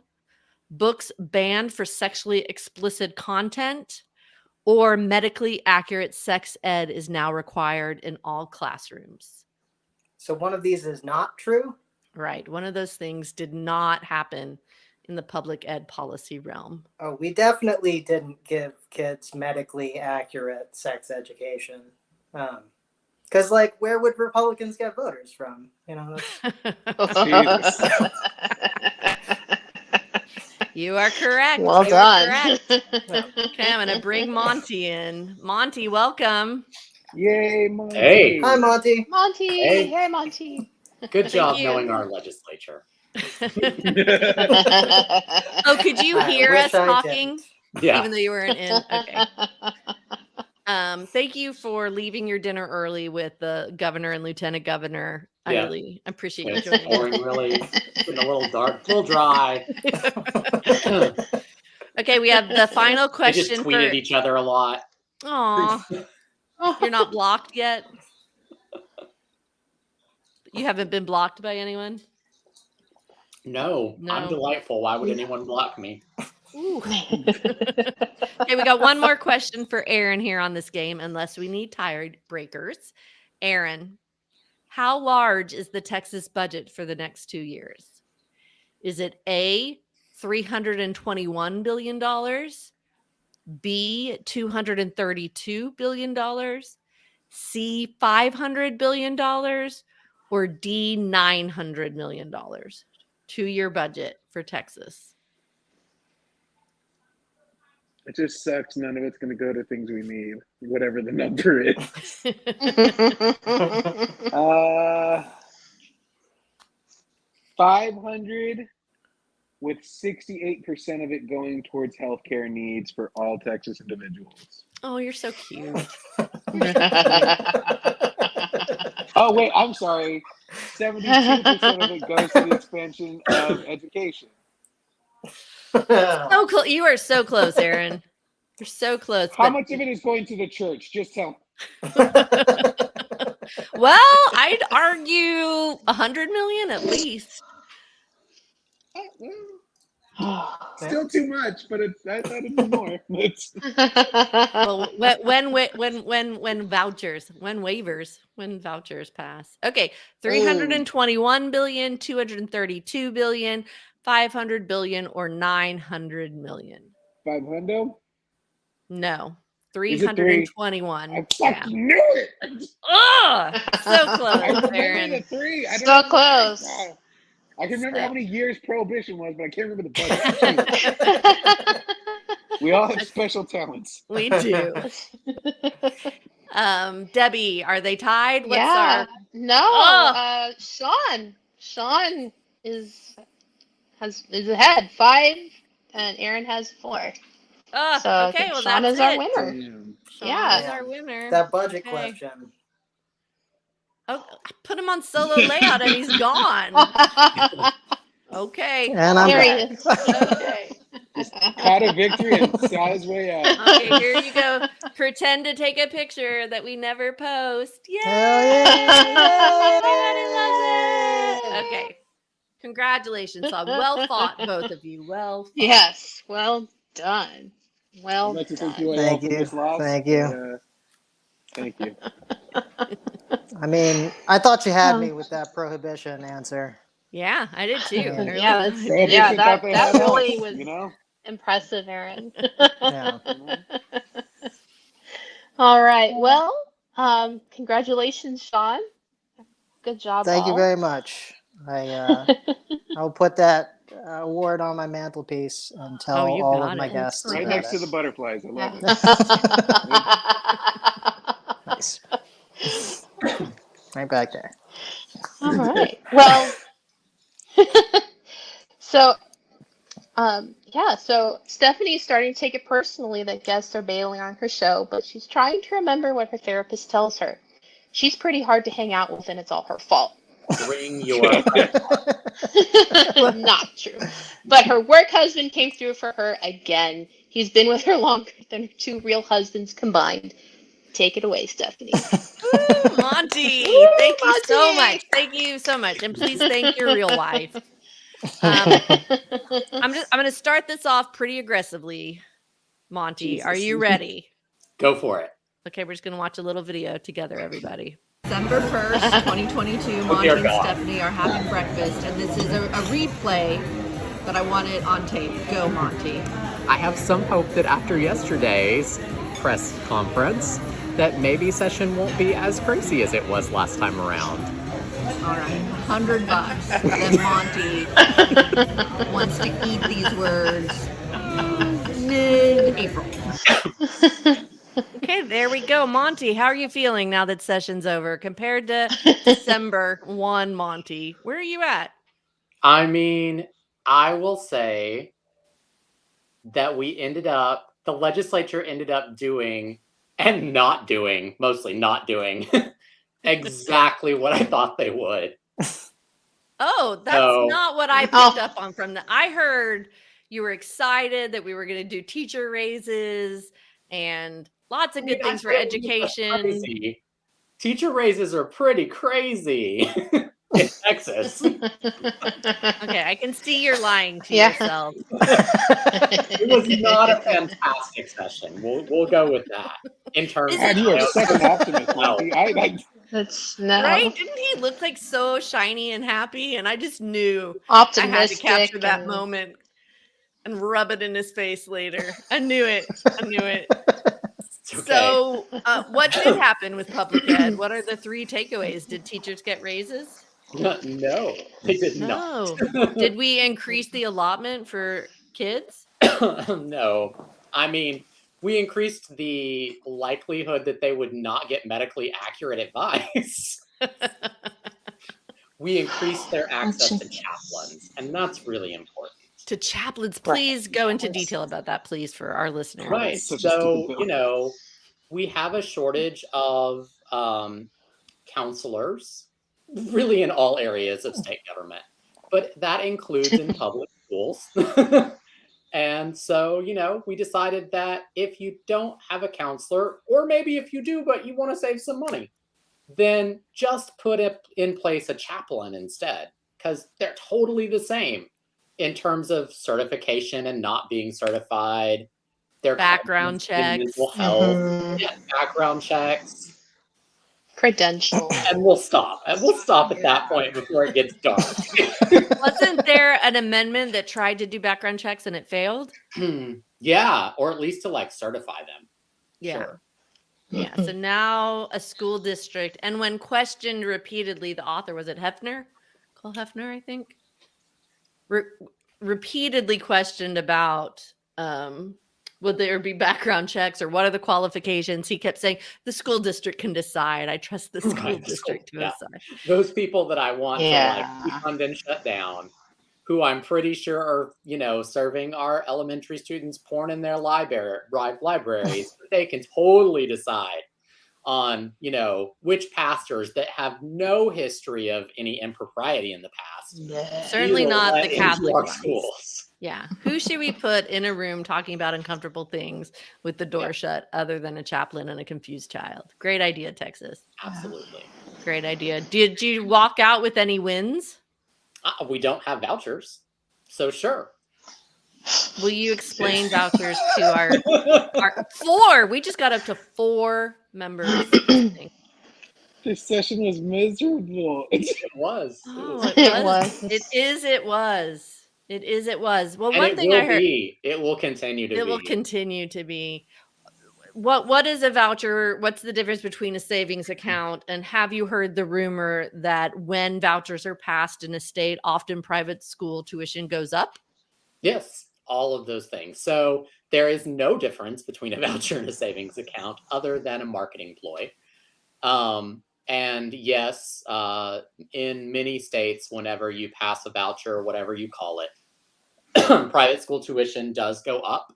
Books banned for sexually explicit content. Or medically accurate sex ed is now required in all classrooms. So one of these is not true? Right. One of those things did not happen in the public ed policy realm. Oh, we definitely didn't give kids medically accurate sex education. Because, like, where would Republicans get voters from? You know, Jesus. You are correct. Well You are done. correct. Okay, I'm going to bring Monty in. Monty, welcome. Yay, Monty. Hey. hi, Monty. Monty. Hey. Hey, Monty. Good job you. knowing our legislature. Oh, could you I hear wish us I talking? Yeah. Even though you weren't in? Okay. Thank you for leaving your dinner early with the governor and lieutenant governor. I Yeah. really appreciate you It's joining pouring really, getting a little dark, a little dry. Okay, we have the final They question just tweeted for. each other a lot. Aw, you're not blocked yet? You haven't been blocked by anyone? No, No. I'm delightful. Why would anyone block me? Ooh. Okay, we got one more question for Aaron here on this game, unless we need tired breakers. Aaron, how large is the Texas budget for the next 2 years? Is it A, $321 billion, B, $232 billion, C, $500 billion, or D, $900 million? 2-year budget for Texas. It just sucks. None of it's going to go to things we need, whatever the number is. 500, with 68% of it going towards healthcare needs for all Texas individuals. Oh, you're so cute. Oh, wait, I'm sorry. 72% of it goes to the expansion of education. So close. You are so close, Aaron. You're so close. How much of it is going to the church? Just tell me. Well, I'd argue 100 million at least. Still too much, but I thought it'd be more. Well, when vouchers pass. Okay, 321 billion, 232 billion, 500 billion, or 900 million. 500? No, Is it three? 321. I fucking knew it. Oh, so I close, remember Aaron. the 3. I don't So know close. I can remember how many years prohibition was, but I can't remember the budget. We all have special talents. We do. Debbie, are they tied? What's Yeah. our No. Oh. Sean is ahead 5, and Aaron has 4. So I okay, think well Sean that's is our it. winner. Damn. Sean Yeah. is our winner. That budget Okay. question. Oh, I put him on solo layout and he's gone. Okay. And I'm There back. he is. Okay. Caught a victory and saw his way out. Okay, here you go. Pretend to take a picture that we never post. Yay! Hell yeah! Everybody loves it. Okay. Congratulations, Saul. Well fought, both of you. Well fought. Yes. Well done. Well I'd like to done. thank you all Thank for you. this loss. Thank you. Thank you. I mean, I thought you had me with that prohibition answer. Yeah, I did too. Yeah. I really Yeah, did. that's, Prohibition yeah, thought that, they that had us, really was you know? impressive, Aaron. Yeah. All right. Well, congratulations, Sean. Good job. Thank you all. very much. I'll put that award on my mantelpiece and tell you all got of my it. guests Right about next to it. the butterflies. I love it. Nice. Right back there. All right. Well, so so Stephanie's starting to take it personally that guests are bailing on her show, but she's trying to remember what her therapist tells her. She's pretty hard to hang out with, and it's all her fault. Bring your Not true. But her work husband came through for her again. He's been with her longer than her 2 real husbands combined. Take it away, Stephanie. Woo, Monty. Woo, Thank you so Monty! much. Thank you so much. And please thank your real wife. I'm going to start this off pretty aggressively. Monty, Jesus. are you ready? Go for it. Okay, we're just going to watch a little video together, everybody. December 1st, 2022, Oh, Monty dear and God. Stephanie are having breakfast, and this is a replay, but I want it on tape. Go, Monty. I have some hope that after yesterday's press conference, that maybe session won't be as crazy as it was last time around. All right, $100 that Monty wants to eat these words mid-April. Okay, there we go. Monty, how are you feeling now that session's over compared to December 1, Monty? Where are you at? I mean, I will say that the legislature ended up doing and not doing, mostly not doing, exactly what I thought they would. Oh, that's not what I picked up on from the. I heard you were excited that we were going to do teacher raises and lots of good things for education. Crazy. Teacher raises are pretty crazy in Texas. Okay, I can see you're lying to yourself. It was not a fantastic session. We'll go with that. In terms God, of you are such an optimist, No. Monty. That's no. Right? Didn't he look like so shiny and happy? And I just knew Optimistic. I had to capture that moment and rub it in his face later. I knew it. Okay. So, what did happen with public ed? What are the 3 takeaways? Did teachers get raises? No, they did not. Did we increase the allotment for kids? No. I mean, we increased the likelihood that they would not get medically accurate advice. We increased their access to chaplains, and that's really important. To chaplains, please go into detail about that, please, for our listeners. Right. So, we have a shortage of counselors, really in all areas of state government, but that includes in public schools. And so, we decided that if you don't have a counselor, or maybe if you do, but you want to save some money, then just put in place a chaplain instead, because they're totally the same in terms of certification and not being certified. Their background checks, mental health, background checks, credentials, and we'll stop. And we'll stop at that point before it gets dark. Wasn't there an amendment that tried to do background checks and it failed? Yeah, or at least to certify them. Yeah. Sure. Yeah. So now a school district, and when questioned repeatedly, the author was it Hefner? Cole Hefner, I think. Repeatedly questioned about would there be background checks or what are the qualifications? He kept saying the school district can decide. I trust the school district to decide. Those people that I want to defund and shut down, who I'm pretty sure are, serving our elementary students porn in their libraries, they can totally decide on, which pastors that have no history of any impropriety in the past. Certainly not the Catholic schools. Yeah. Who should we put in a room talking about uncomfortable things with the door shut other than a chaplain and a confused child? Great idea, Texas. Absolutely. Great idea. Did you walk out with any wins? We don't have vouchers. So sure. Will you explain vouchers to our 4? We just got up to 4 members. This session was miserable. It was. Oh, it was. It was. Well, and one thing I heard. It will continue to be. It will continue to be. what is a voucher? What's the difference between a savings account? And have you heard the rumor that when vouchers are passed in a state, often private school tuition goes up? Yes, all of those things. So there is no difference between a voucher and a savings account other than a marketing ploy. And yes, in many states, whenever you pass a voucher or whatever you call it, private school tuition does go up.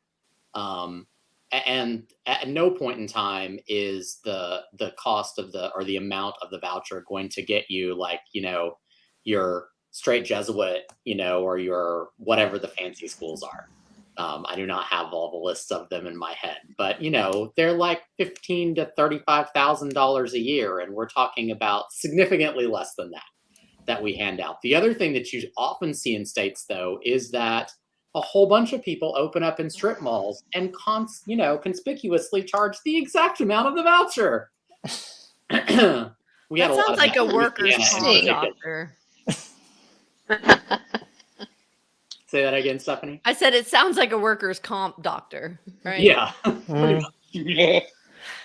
And at no point in time is the cost of the amount of the voucher going to get you, like, your straight Jesuit, or your whatever the fancy schools are. I do not have all the lists of them in my head, but they're like $15,000 to $35,000 a year, and we're talking about significantly less than that we hand out. The other thing that you often see in states, though, is that a whole bunch of people open up in strip malls and conspicuously charge the exact amount of the voucher. We had That sounds like a workers' comp doctor. Say that again, Stephanie. I said it sounds like a workers' comp doctor, right? Yeah.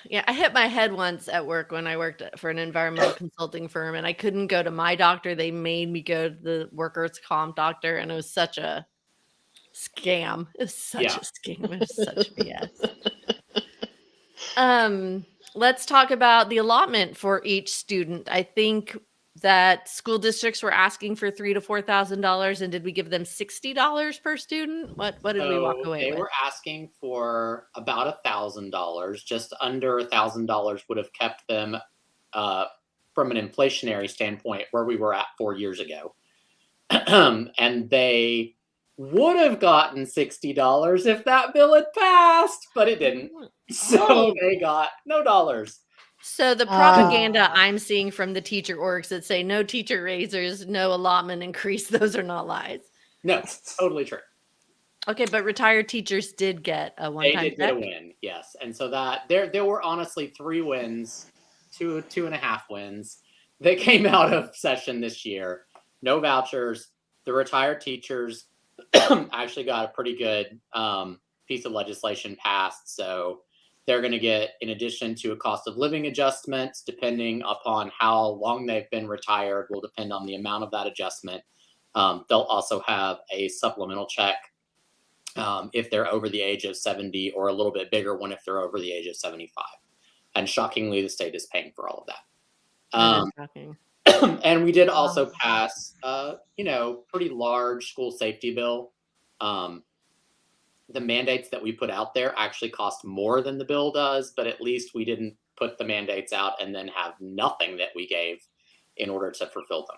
Yeah, I hit my head once at work when I worked for an environmental consulting firm, and I couldn't go to my doctor. They made me go to the workers' comp doctor, and it was such a scam. It was such a scam. It was such BS. Let's talk about the allotment for each student. I think that school districts were asking for $3,000 to $4,000, and did we give them $60 per student? What did we walk away with? They were asking for about $1,000. Just under $1,000 would have kept them from an inflationary standpoint where we were at 4 years ago. And they would have gotten $60 if that bill had passed, but it didn't. So they got no dollars. So the propaganda I'm seeing from the teacher orgs that say no teacher raises, no allotment increase, those are not lies. No, totally true. Okay, but retired teachers did get a one-time They did get a win, yes. And so that there were honestly 3 wins, two and a half wins that came out of session this year. No vouchers. The retired teachers actually got a pretty good piece of legislation passed. So they're going to get, in addition to a cost of living adjustment, depending upon how long they've been retired, will depend on the amount of that adjustment. They'll also have a supplemental check if they're over the age of 70, or a little bit bigger one if they're over the age of 75. And shockingly, the state is paying for all of that. And we did also pass, pretty large school safety bill. The mandates that we put out there actually cost more than the bill does, but at least we didn't put the mandates out and then have nothing that we gave in order to fulfill them.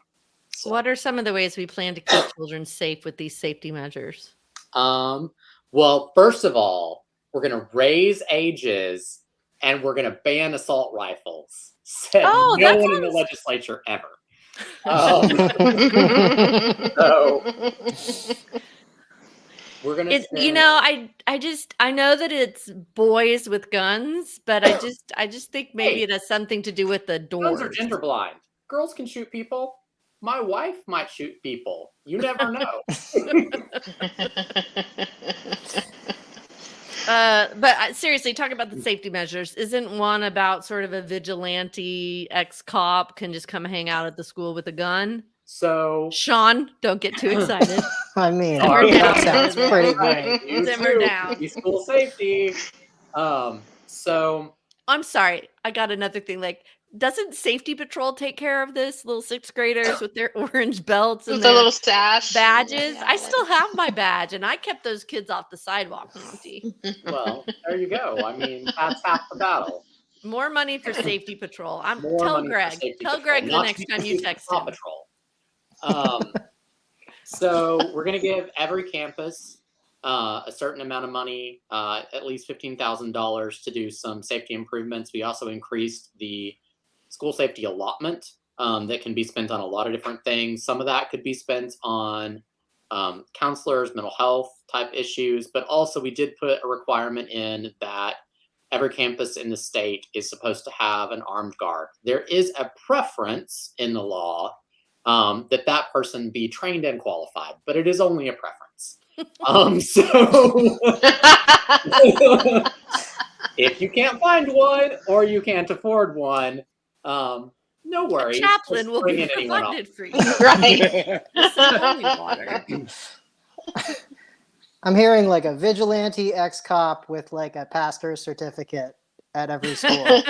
So, what are some of the ways we plan to keep children safe with these safety measures? Well, first of all, we're going to raise ages and we're going to ban assault rifles. Said no one in the legislature ever. So we're gonna. I know that it's boys with guns, but I just think maybe it has something to do with the doors. Guns are gender blind. Girls can shoot people. My wife might shoot people. You never know. But seriously, talk about the safety measures. Isn't one about sort of a vigilante ex-cop can just come hang out at the school with a gun? So, Sean, don't get too excited. I mean, that sounds pretty great. Simmer down. School safety. So I'm sorry. I got another thing. Like, doesn't Safety Patrol take care of this? Little 6th graders with their orange belts and their little sash badges. I still have my badge, and I kept those kids off the sidewalk, Monty. Well, there you go. I mean, that's half the battle. More money for Safety Patrol. Tell Greg the next time you text him. Patrol. So we're going to give every campus a certain amount of money, at least $15,000 to do some safety improvements. We also increased the school safety allotment that can be spent on a lot of different things. Some of that could be spent on counselors, mental health type issues, but also we did put a requirement in that every campus in the state is supposed to have an armed guard. There is a preference in the law that person be trained and qualified, but it is only a preference. If you can't find one or you can't afford one, no worries. A chaplain Just will bring be in anyone else. provided for you. Right. This is holy water. I'm hearing like a vigilante ex-cop with like a pastor's certificate at every school. That's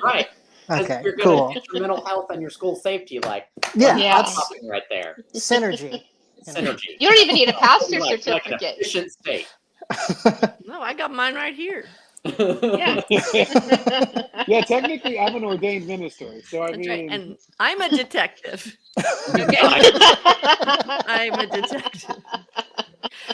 right. Because Okay, you're going to cool. get your mental health and your school safety, like, Yeah, Yeah. that's popping right there. synergy. Synergy. You don't even need a pastor's Like an certificate. efficient state. No, I got mine right here. Yeah. Yeah, technically, I'm an ordained minister, so I That's mean, right. And I'm a detective. Okay. I'm a detective.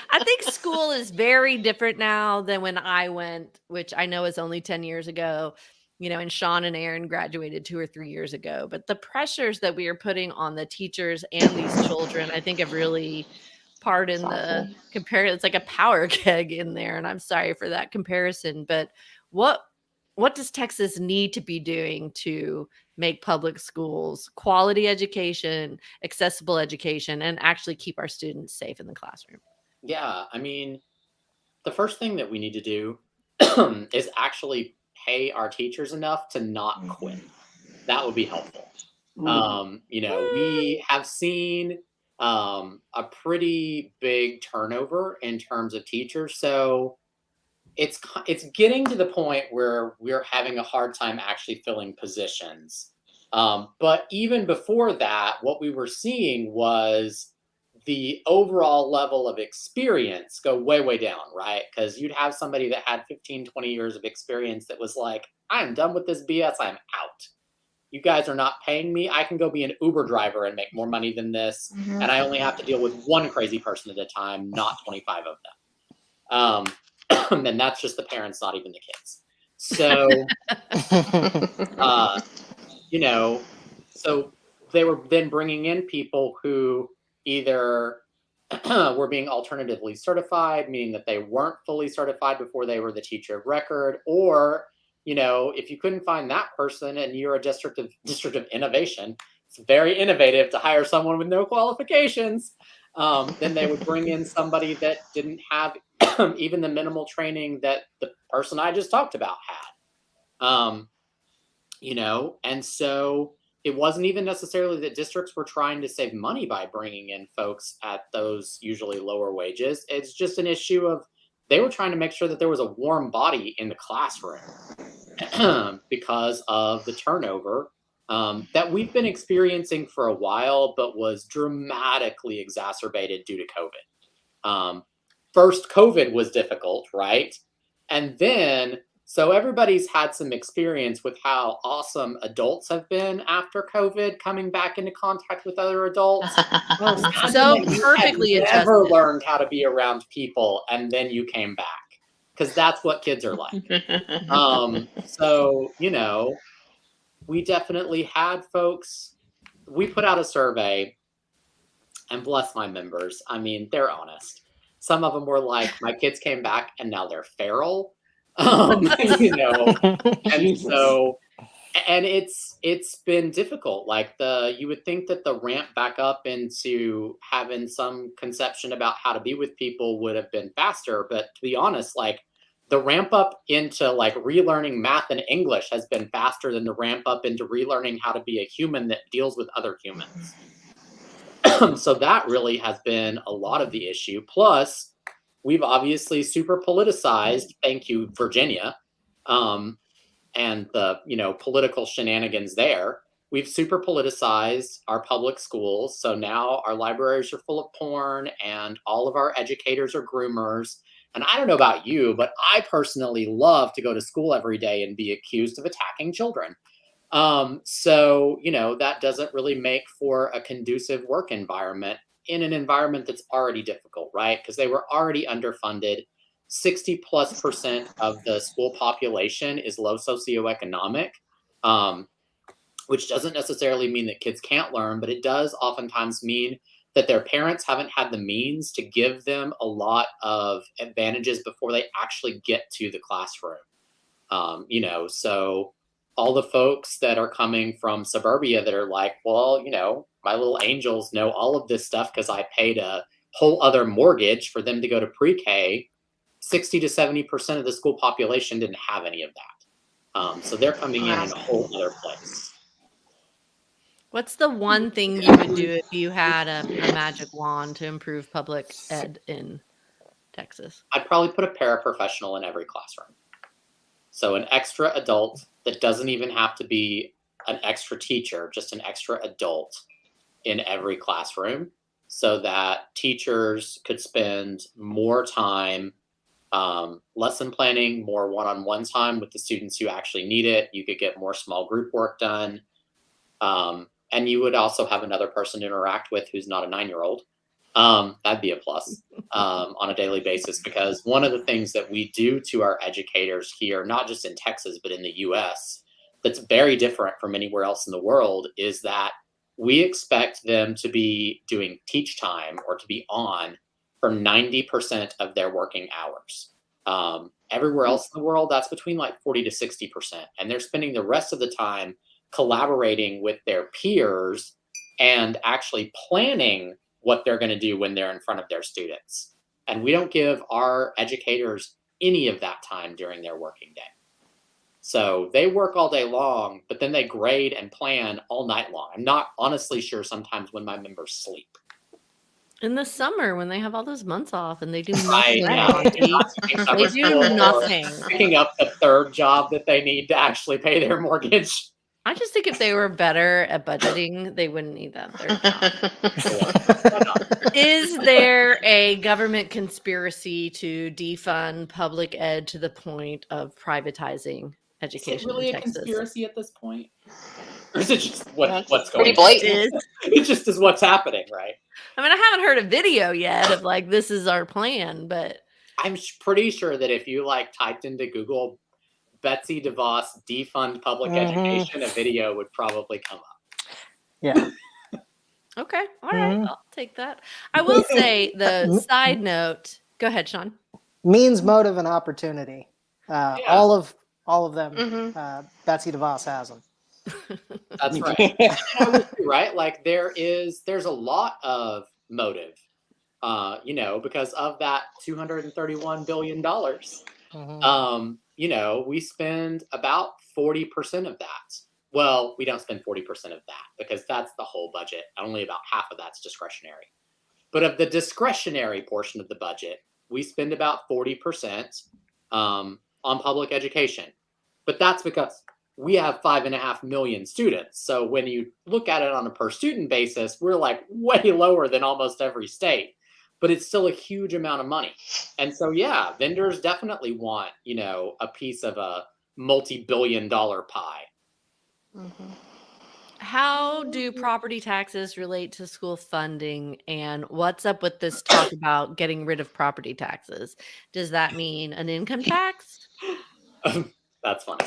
I think school is very different now than when I went, which I know is only 10 years ago, and Sean and Aaron graduated 2 or 3 years ago. But the pressures that we are putting on the teachers and these children, I think have really pardon the comparison. It's like a power keg in there. And I'm sorry for that comparison. But what does Texas need to be doing to make public schools quality education, accessible education, and actually keep our students safe in the classroom? Yeah, I mean, the first thing that we need to do is actually pay our teachers enough to not quit. That would be helpful. We have seen a pretty big turnover in terms of teachers, so it's getting to the point where we're having a hard time actually filling positions. But even before that, what we were seeing was the overall level of experience go way, way down, right? Because you'd have somebody that had 15, 20 years of experience that was like, I'm done with this BS, I'm out. You guys are not paying me. I can go be an Uber driver and make more money than this. And I only have to deal with one crazy person at a time, not 25 of them. And that's just the parents, not even the kids. So, so they were then bringing in people who either were being alternatively certified, meaning that they weren't fully certified before they were the teacher of record, or if you couldn't find that person and you're a district of innovation, it's very innovative to hire someone with no qualifications. Then they would bring in somebody that didn't have even the minimal training that the person I just talked about had. And so it wasn't even necessarily that districts were trying to save money by bringing in folks at those usually lower wages. It's just an issue of they were trying to make sure that there was a warm body in the classroom because of the turnover that we've been experiencing for a while, but was dramatically exacerbated due to COVID. First, COVID was difficult, right? And then, so everybody's had some experience with how awesome adults have been after COVID, coming back into contact with other adults. So perfectly never adjusted. learned how to be around people, and then you came back, because that's what kids are like. So, we definitely had folks. We put out a survey, and bless my members. I mean, they're honest. Some of them were like, my kids came back and now they're feral. And so, and it's been difficult. Like you would think that the ramp back up into having some conception about how to be with people would have been faster. But to be honest, like the ramp up into like relearning math and English has been faster than the ramp up into relearning how to be a human that deals with other humans. So that really has been a lot of the issue. Plus, we've obviously super politicized, thank you, Virginia, and the political shenanigans there. We've super politicized our public schools. So now our libraries are full of porn and all of our educators are groomers. And I don't know about you, but I personally love to go to school every day and be accused of attacking children. So that doesn't really make for a conducive work environment in an environment that's already difficult, right? Because they were already underfunded. 60+% of the school population is low socioeconomic, which doesn't necessarily mean that kids can't learn, but it does oftentimes mean that their parents haven't had the means to give them a lot of advantages before they actually get to the classroom. So all the folks that are coming from suburbia that are like, well, my little angels know all of this stuff because I paid a whole other mortgage for them to go to pre-K. 60 to 70% of the school population didn't have any of that. So they're coming in a whole other place. What's the one thing you would do if you had a magic wand to improve public ed in Texas? I'd probably put a paraprofessional in every classroom. So an extra adult that doesn't even have to be an extra teacher, just an extra adult in every classroom, so that teachers could spend more time lesson planning, more one-on-one time with the students who actually need it. You could get more small group work done. And you would also have another person to interact with who's not a 9-year-old. That'd be a plus on a daily basis, because one of the things that we do to our educators here, not just in Texas, but in the US, that's very different from anywhere else in the world, is that we expect them to be doing teach time or to be on for 90% of their working hours. Everywhere else in the world, that's between like 40 to 60%. And they're spending the rest of the time collaborating with their peers and actually planning what they're going to do when they're in front of their students. And we don't give our educators any of that time during their working day. So they work all day long, but then they grade and plan all night long. I'm not honestly sure sometimes when my members sleep. In the summer, when they have all those months off and they do Right, nothing, yeah. they do nothing. Picking up the third job that they need to actually pay their mortgage. I just think if they were better at budgeting, they wouldn't need that third job. Is there a government conspiracy to defund public ed to the point of privatizing education? Is it really in a Texas? conspiracy at this point? Or is it just what's pretty going blatant. on? It just is what's happening, right? I mean, I haven't heard a video yet of like, this is our plan, but I'm pretty sure that if you like typed into Google Betsy DeVos defund public education, a video would probably come up. Yeah. okay. All right. I'll take that. I will say the side note. Go ahead, Sean. Means, motive, and opportunity. Yeah. All of them. Betsy DeVos has them. That's right. Right? Like there's a lot of motive, because of that $231 billion. We spend about 40% of that. Well, we don't spend 40% of that because that's the whole budget. Only about half of that's discretionary. But of the discretionary portion of the budget, we spend about 40% on public education. But that's because we have 5.5 million students. So when you look at it on a per student basis, we're like way lower than almost every state. But it's still a huge amount of money. And so, yeah, vendors definitely want, a piece of a multi-billion-dollar pie. How do property taxes relate to school funding, and what's up with this talk about getting rid of property taxes? Does that mean an income tax? That's funny.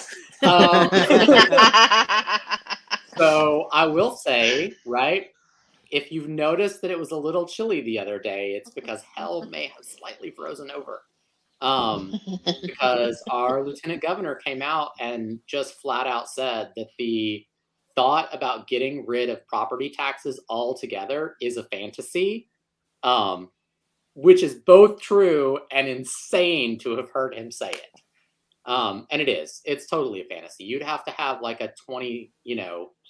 So I will say, right, if you've noticed that it was a little chilly the other day, it's because hell may have slightly frozen over. Because our lieutenant governor came out and just flat out said that the thought about getting rid of property taxes altogether is a fantasy, which is both true and insane to have heard him say it. And it is. It's totally a fantasy. You'd have to have like a 20,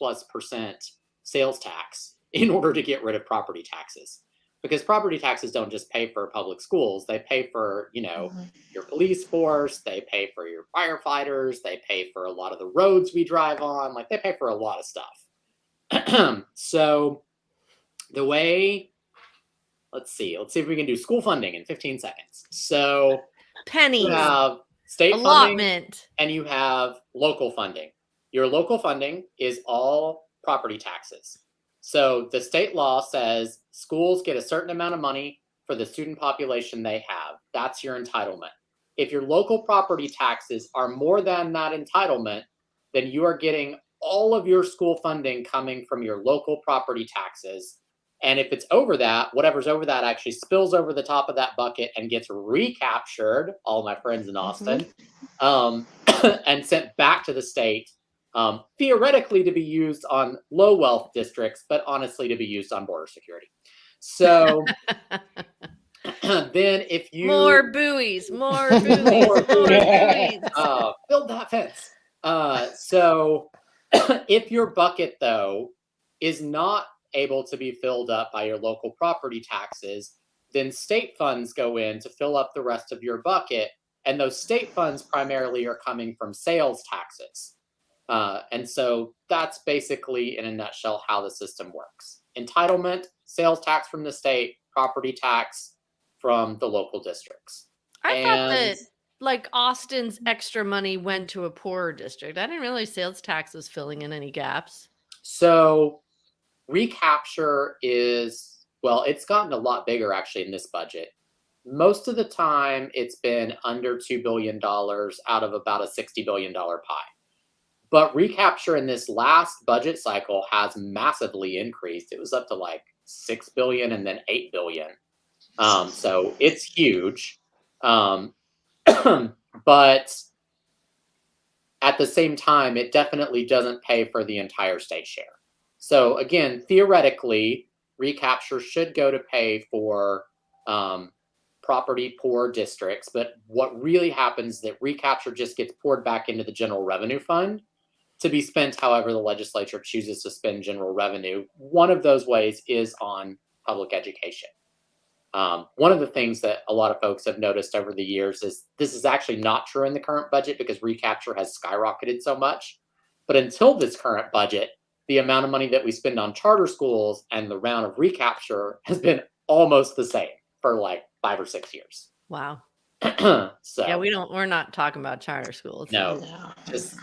+% sales tax in order to get rid of property taxes. Because property taxes don't just pay for public schools. They pay for, your police force. They pay for your firefighters. They pay for a lot of the roads we drive on. Like, they pay for a lot of stuff. So the way, let's see if we can do school funding in 15 seconds. So pennies. You have state allotment funding and you have local funding. Your local funding is all property taxes. So the state law says schools get a certain amount of money for the student population they have. That's your entitlement. If your local property taxes are more than that entitlement, then you are getting all of your school funding coming from your local property taxes. And if it's over that, whatever's over that actually spills over the top of that bucket and gets recaptured, all my friends in Austin, and sent back to the state, theoretically to be used on low wealth districts, but honestly to be used on border security. So Then if you More buoys, more buoys, More more buoys. buoys. Build that fence. So if your bucket though is not able to be filled up by your local property taxes, then state funds go in to fill up the rest of your bucket, and those state funds primarily are coming from sales taxes. And so that's basically, in a nutshell, how the system works. Entitlement, sales tax from the state, property tax from the local districts. I thought And that like Austin's extra money went to a poorer district. I didn't realize sales tax was filling in any gaps. so recapture is, well, it's gotten a lot bigger actually in this budget. Most of the time, it's been under $2 billion out of about a $60 billion pie. But recapture in this last budget cycle has massively increased. It was up to like 6 billion and then 8 billion. So it's huge. But at the same time, it definitely doesn't pay for the entire state share. So again, theoretically, recapture should go to pay for property poor districts. But what really happens is that recapture just gets poured back into the general revenue fund to be spent however the legislature chooses to spend general revenue. One of those ways is on public education. One of the things that a lot of folks have noticed over the years is this is actually not true in the current budget because recapture has skyrocketed so much. But until this current budget, the amount of money that we spend on charter schools and the round of recapture has been almost the same for like 5 or 6 years. Wow. So Yeah, we're not talking about charter schools. no, No. just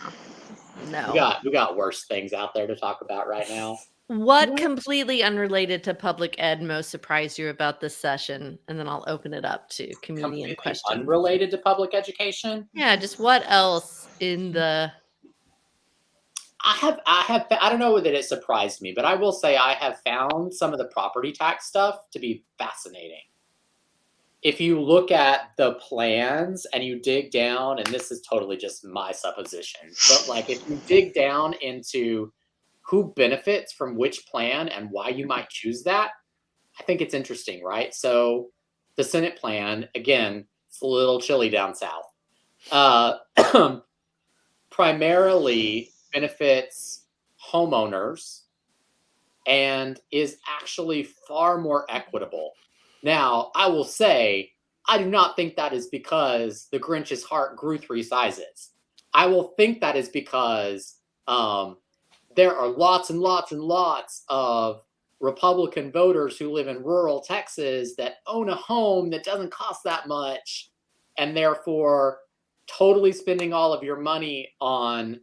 No. we got worse things out there to talk about right now. What completely unrelated to public ed most surprised you about this session? And then I'll open it up to comedian Completely questions. unrelated to public education. Yeah, just what else in the I don't know that it surprised me, but I will say I have found some of the property tax stuff to be fascinating. If you look at the plans and you dig down, and this is totally just my supposition, but like if you dig down into who benefits from which plan and why you might choose that, I think it's interesting, right? So the Senate plan, again, it's a little chilly down south. Primarily benefits homeowners and is actually far more equitable. Now, I will say, I do not think that is because the Grinch's heart grew 3 sizes. I will think that is because there are lots and lots and lots of Republican voters who live in rural Texas that own a home that doesn't cost that much, and therefore totally spending all of your money on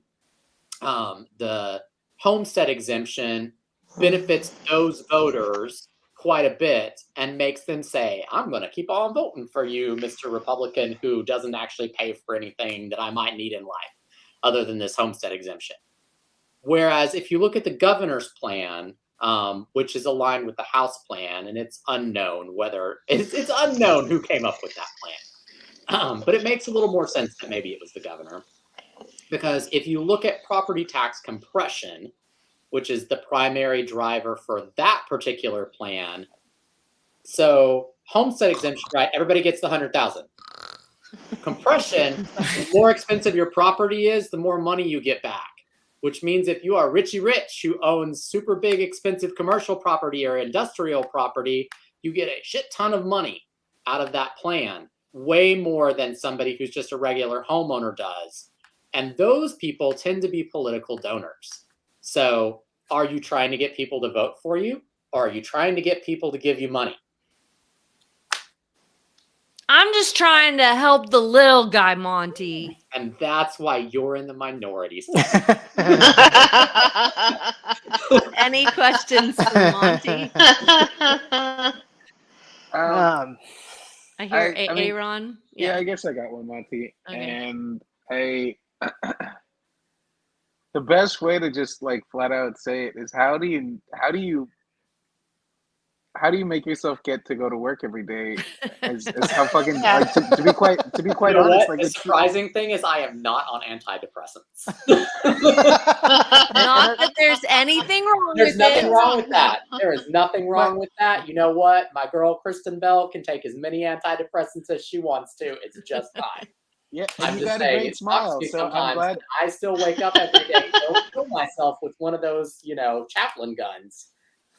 the homestead exemption benefits those voters quite a bit and makes them say, I'm going to keep on voting for you, Mr. Republican, who doesn't actually pay for anything that I might need in life other than this homestead exemption. Whereas if you look at the governor's plan, which is aligned with the House plan, and it's unknown whether it's unknown who came up with that plan. But it makes a little more sense that maybe it was the governor. Because if you look at property tax compression, which is the primary driver for that particular plan, so homestead exemption, right? Everybody gets the 100,000. Compression, the more expensive your property is, the more money you get back. Which means if you are Richie Rich who owns super big expensive commercial property or industrial property, you get a shit ton of money out of that plan, way more than somebody who's just a regular homeowner does. And those people tend to be political donors. So are you trying to get people to vote for you? Or are you trying to get people to give you money? I'm just trying to help the little guy, Monty. And that's why you're in the minority. Any questions for Monty? Um, I hear I mean, Aaron. yeah, I guess I got one, Monty. Okay. And the best way to just like flat out say it is how do you how do you make yourself get to go to work every day? As how fucking Yeah. like to be quite You honest, what? like The it's surprising thing is I am not on antidepressants. Not that there's anything wrong There's with nothing it. wrong with that. There is nothing But- wrong with that. You know what? My girl Kristen Bell can take as many antidepressants as she wants to. It's just fine. yeah, I'm and you just got a saying, great it smile, shocks me so I'm sometimes glad. that I still wake up every day and don't kill myself with one of those, chaplain guns.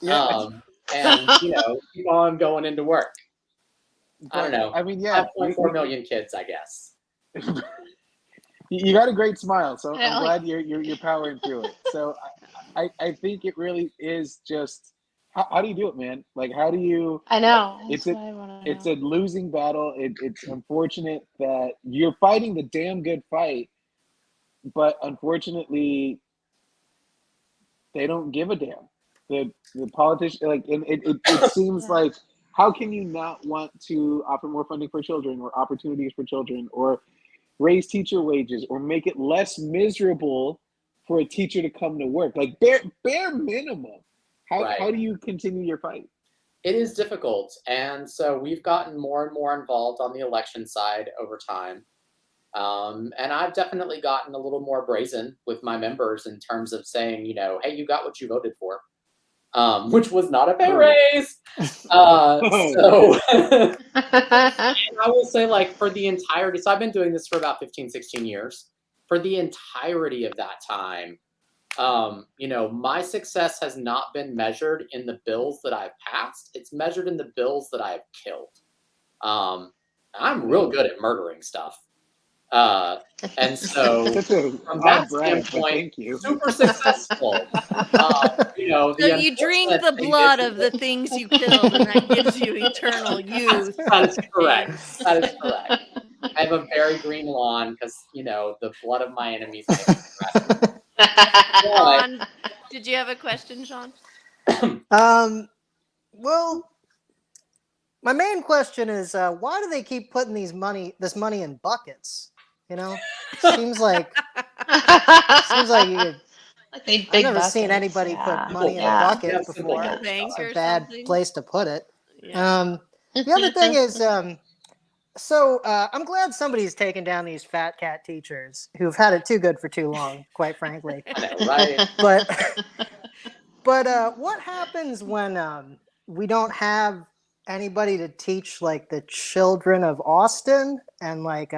Yeah, And keep on going into work. I don't know. I mean, yeah, 5.4 million kids, I guess. you got a great smile, so Yeah, I'm like- glad you're powering through it. So I think it really is just how do you do it, man? Like how do you? I know. It's That's a what I want to it's know. a losing battle. It's unfortunate that you're fighting the damn good fight, but unfortunately they don't give a damn. The politician like and it seems Yeah. like how can you not want to offer more funding for children or opportunities for children or raise teacher wages or make it less miserable for a teacher to come to work? Like bare minimum. How Right. do you continue your fight? It is difficult. And so we've gotten more and more involved on the election side over time. And I've definitely gotten a little more brazen with my members in terms of saying, hey, you got what you voted for, which was not a pay raise. So I will say, like, for the entirety, so I've been doing this for about 15, 16 years. For the entirety of that time, my success has not been measured in the bills that I've passed. It's measured in the bills that I've killed. I'm real good at murdering stuff. And so Such a from odd that brag, but standpoint, thank you. super successful. So you drink the blood of the things you killed, and that gives you eternal youth. That is correct. That is correct. I have a very green lawn because the blood of my enemies makes me grass. Sean, did you have a question, Sean? Well, my main question is why do they keep putting this money in buckets? Seems like you. Like they I've big never seen buckets, anybody yeah. put money in a Yeah. bucket Yeah, simple before. cash. Bank It's or a bad something? place to put it. Yeah. The other thing is, so I'm glad somebody's taken down these fat cat teachers who've had it too good for too long, quite frankly. I know, right? But what happens when we don't have anybody to teach like the children of Austin and like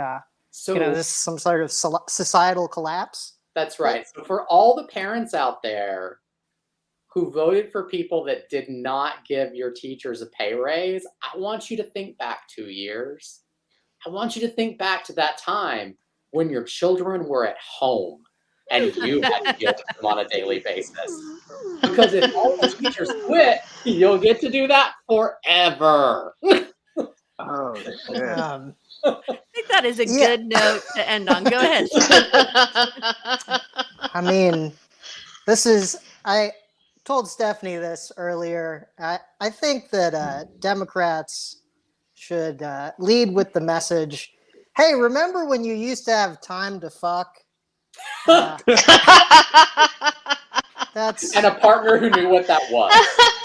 So just some sort of societal collapse? that's right. So for all the parents out there who voted for people that did not give your teachers a pay raise, I want you to think back 2 years. I want you to think back to that time when your children were at home and you had to deal with them on a daily basis. Because if all the teachers quit, you'll get to do that forever. Oh shit. Um, I think that is a Yeah. good note to end on. Go ahead. I mean, I told Stephanie this earlier. I think that Democrats should lead with the message, hey, remember when you used to have time to fuck? That's And a partner who knew what that was.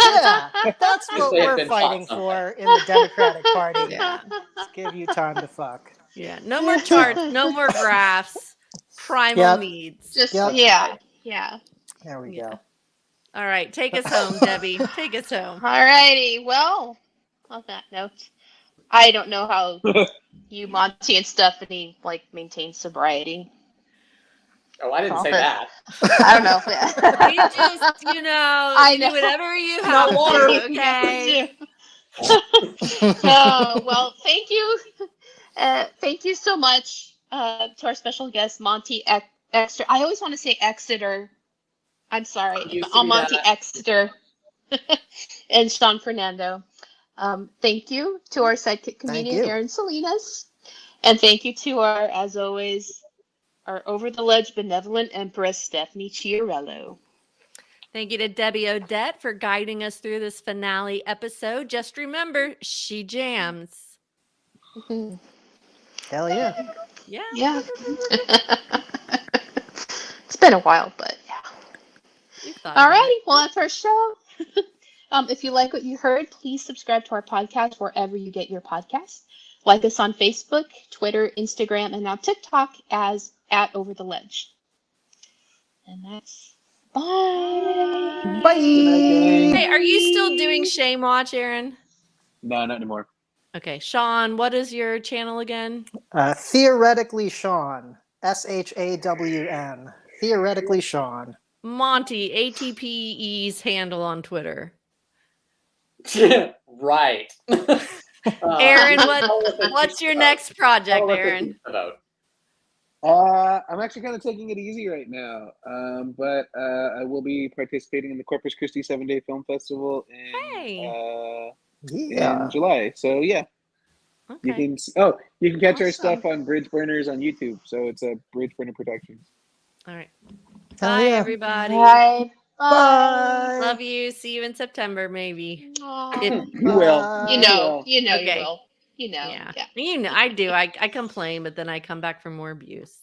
yeah, that's what They had we're been fighting taught for in the Democratic Party. Yeah. Let's give you time to fuck. Yeah. No more charts, no more graphs. Primal Yep. needs. Just Yep. yeah. There we Yeah. go. All right. Take us home, Debbie. Take us home. Alrighty. Well, on that note, I don't know how you, Monty, and Stephanie maintain sobriety. Oh, I didn't say Okay. that. I don't know. We just, I know. do whatever you Not have water. to, okay? Well, thank you. Thank you so much to our special guest, Monty Exeter. I always want to say Exeter. I'm sorry. I'm used to do Monty that. Exeter and Sean Fernando. Thank you to our sidekick comedian, you. Aaron Salinas. And thank you to our, as always, our over the ledge benevolent empress, Stephanie Chiarello. Thank you to Debbie Odette for guiding us through this finale episode. Just remember, she jams. Hell yeah. Yeah. Yeah. It's been a while, but yeah. We thought about Alrighty, it. well, that's our show. If you like what you heard, please subscribe to our podcast wherever you get your podcasts. Like us on Facebook, Twitter, Instagram, and now TikTok as @OverTheLedge. And that's bye. Bye. Good night, gang. Hey, are you still doing Shame Watch, Aaron? No, not anymore. Okay, Sean, what is your channel again? Theoretically Sean. SHAWN. Theoretically Sean. Monty, ATPE's handle on Twitter. Right. Aaron, what's your next project, Aaron? I'm actually kind of taking it easy right now, but I will be participating in the Corpus Christi 7-Day Film Festival in July. So yeah, you Okay. can catch our Awesome. stuff on Bridge Burners on YouTube. So it's a Bridge Burner Productions. All right. Hell Bye, yeah. everybody. Bye. Bye. Love you. See you in September, maybe. Aw. If- You will. You know you Okay. will. You know. yeah. Yeah. You know, I do. I complain, but then I come back for more abuse.